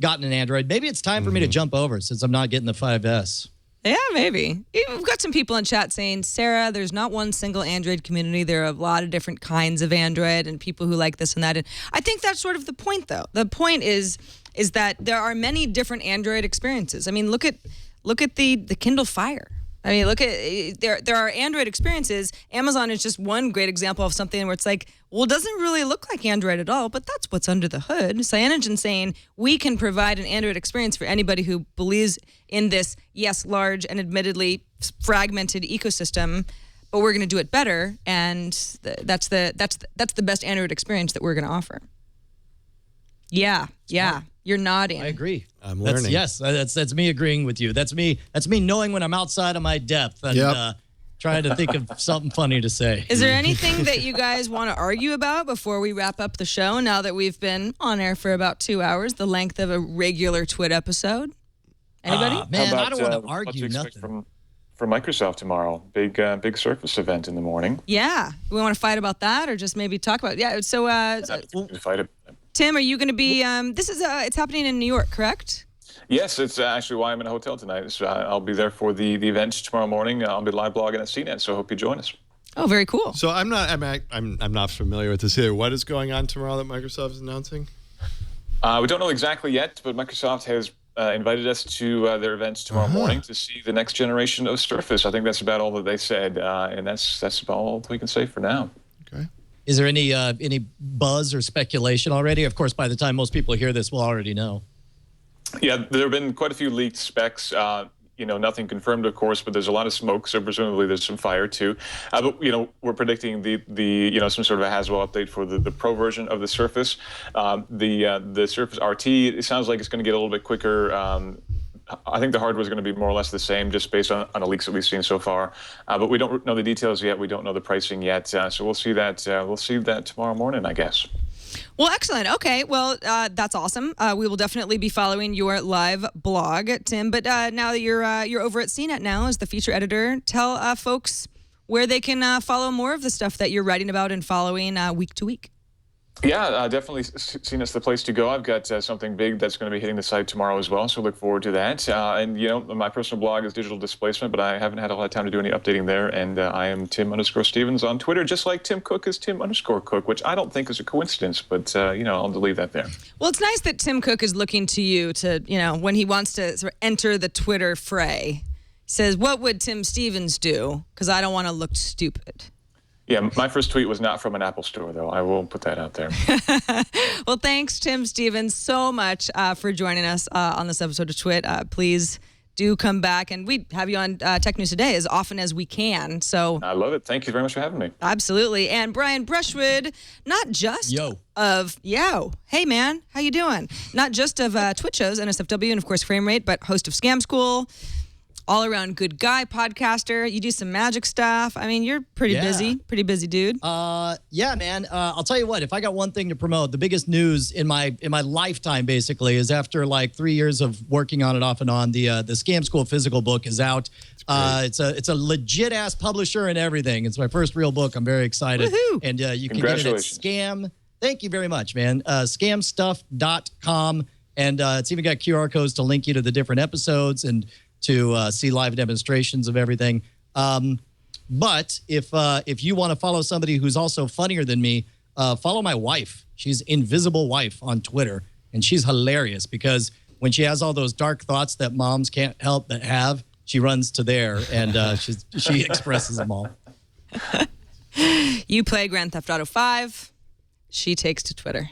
gotten an Android. Maybe it's time for me to jump over since I'm not getting the 5S. Yeah, maybe. We've got some people in chat saying, Sarah, there's not one single Android community. There are a lot of different kinds of Android and people who like this and that. And I think that's sort of the point, though. The point is that there are many different Android experiences. I mean, look at the Kindle Fire. I mean, look at there are Android experiences. Amazon is just one great example of something where it's like, well, it doesn't really look like Android at all, but that's what's under the hood. Cyanogen saying we can provide an Android experience for anybody who believes in this, yes, large and admittedly fragmented ecosystem, but we're going to do it better, and that's the best Android experience that we're going to offer. Yeah. You're nodding. I agree. I'm learning. That's me agreeing with you. That's me knowing when I'm outside of my depth and trying to think of something funny to say. Is there anything that you guys want to argue about before we wrap up the show now that we've been on air for about 2 hours, the length of a regular TWiT episode? Anybody? Man, I don't want to argue nothing. From Microsoft tomorrow, big Surface event in the morning. Yeah. We want to fight about that or just maybe talk about it? Yeah, so fight it. Tim, are you going to be, it's happening in New York, correct? Yes, it's actually why I'm in a hotel tonight. So I'll be there for the event tomorrow morning. I'll be live blogging at CNET, so I hope you join us. Oh, very cool. So I'm not familiar with this either. What is going on tomorrow that Microsoft is announcing? We don't know exactly yet, but Microsoft has invited us to their events tomorrow morning to see the next generation of Surface. I think that's about all that they said, and that's about all we can say for now. Is there any buzz or speculation already? Of course, by the time most people hear this, we'll already know. Yeah, there have been quite a few leaked specs. Nothing confirmed, of course, but there's a lot of smoke, so presumably there's some fire too. But we're predicting the some sort of a Haswell update for the Pro version of the Surface. The Surface RT, it sounds like it's going to get a little bit quicker. I think the hardware is going to be more or less the same, just based on the leaks that we've seen so far. But we don't know the details yet. We don't know the pricing yet. So we'll see that. We'll see that tomorrow morning, I guess. Well, excellent. Okay, well, that's awesome. We will definitely be following your live blog, Tim. But now that you're over at CNET now as the feature editor, tell folks where they can follow more of the stuff that you're writing about and following week to week. Yeah, definitely CNET's the place to go. I've got something big that's going to be hitting the site tomorrow as well, so look forward to that. And, my personal blog is Digital Displacement, but I haven't had a lot of time to do any updating there. And I am Tim_Stevens on Twitter, just like Tim Cook is Tim_Cook, which I don't think is a coincidence, but, I'll delete that there. Well, it's nice that Tim Cook is looking to you to, when he wants to sort of enter the Twitter fray, says, what would Tim Stevens do? Because I don't want to look stupid. Yeah, my first tweet was not from an Apple store, though. I will put that out there. Well, thanks, Tim Stevens, so much for joining us on this episode of Twit. Please do come back, and we have you on Tech News Today as often as we can. So I love it. Thank you very much for having me. Absolutely. And Brian Brushwood, not just hey, man, how you doing? Not just of Twit shows, NSFW, and, of course, Frame Rate, but host of Scam School, all-around good guy podcaster. You do some magic stuff. I mean, you're pretty busy dude. Yeah, man. I'll tell you what, if I got one thing to promote, the biggest news in my lifetime, basically, is after like 3 years of working on it off and on, the Scam School physical book is out. It's a legit ass publisher and everything. It's my first real book. I'm very excited. Woohoo! And you can get it at Scam. Thank you very much, man. Scamstuff.com. And it's even got QR codes to link you to the different episodes and to see live demonstrations of everything. But if you want to follow somebody who's also funnier than me, follow my wife. She's Invisible Wife on Twitter, and she's hilarious because when she has all those dark thoughts that moms can't help but have, she runs to there, and she expresses them all. You play Grand Theft Auto 5. She takes to Twitter.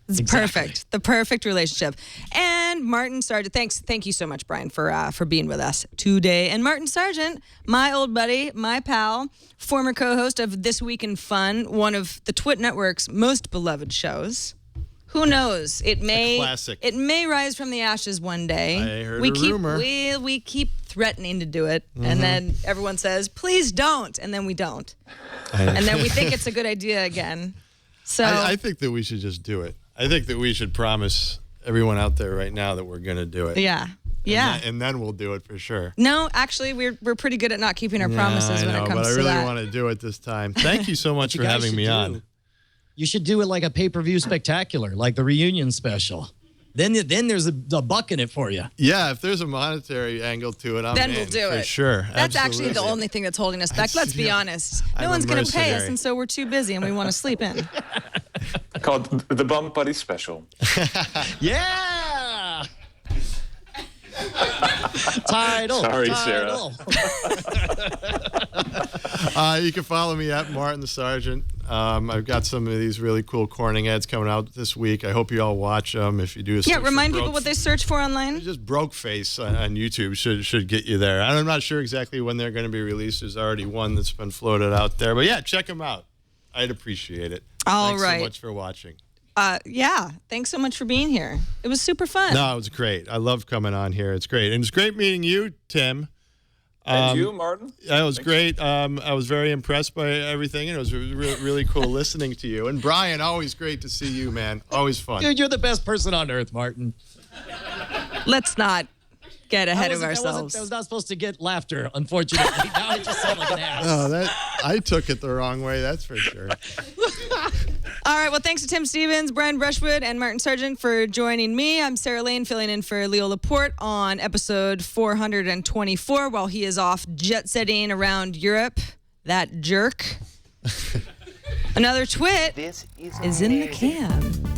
It's perfect. The perfect relationship. And Martin Sargent, thank you so much, Brian, for being with us today. And Martin Sargent, my old buddy, my pal, former co-host of This Week in Fun, one of the Twit Network's most beloved shows. Who knows? It may rise from the ashes one day. I heard a rumor. We keep threatening to do it, and then everyone says, "Please don't," and then we don't, and then we think it's a good idea again. So I think that we should just do it. I think that we should promise everyone out there right now that we're going to do it. Yeah. And then we'll do it for sure. No, actually, we're pretty good at not keeping our promises when it comes to that. But I really want to do it this time. Thank you so much for having me on. You should do it like a pay-per-view spectacular, like the reunion special. Then there's a buck in it for you. Yeah, if there's a monetary angle to it, then we'll do it. For sure. That's actually the only thing that's holding us back. Let's be honest. No one's going to pay us, and so we're too busy, and we want to sleep in. Called the Bum Buddy Special. Yeah! Title. Sorry, Sarah. You can follow me at Martin the Sargent. I've got some of these really cool Corning ads coming out this week. I hope you all watch them. If you do, remind people what they search for online. Just Broke Face on YouTube should get you there. I'm not sure exactly when they're going to be released. There's already one that's been floated out there, but yeah, check them out. I'd appreciate it. Thanks so much for watching. Thanks so much for being here. It was super fun. No, it was great. I love coming on here. It's great. And it's great meeting you, Tim. And you, Martin. That was great. I was very impressed by everything, and it was really cool listening to you. And Brian, always great to see you, man. Always fun. Dude, you're the best person on earth, Martin. Let's not get ahead of ourselves. That was not supposed to get laughter, unfortunately. Now it just sounded like an ass. Oh, I took it the wrong way, that's for sure. All right, well, thanks to Tim Stevens, Brian Brushwood, and Martin Sargent for joining me. I'm Sarah Lane, filling in for Leo Laporte on episode 424 while he is off jet-setting around Europe. That jerk. Another Twit is in the can.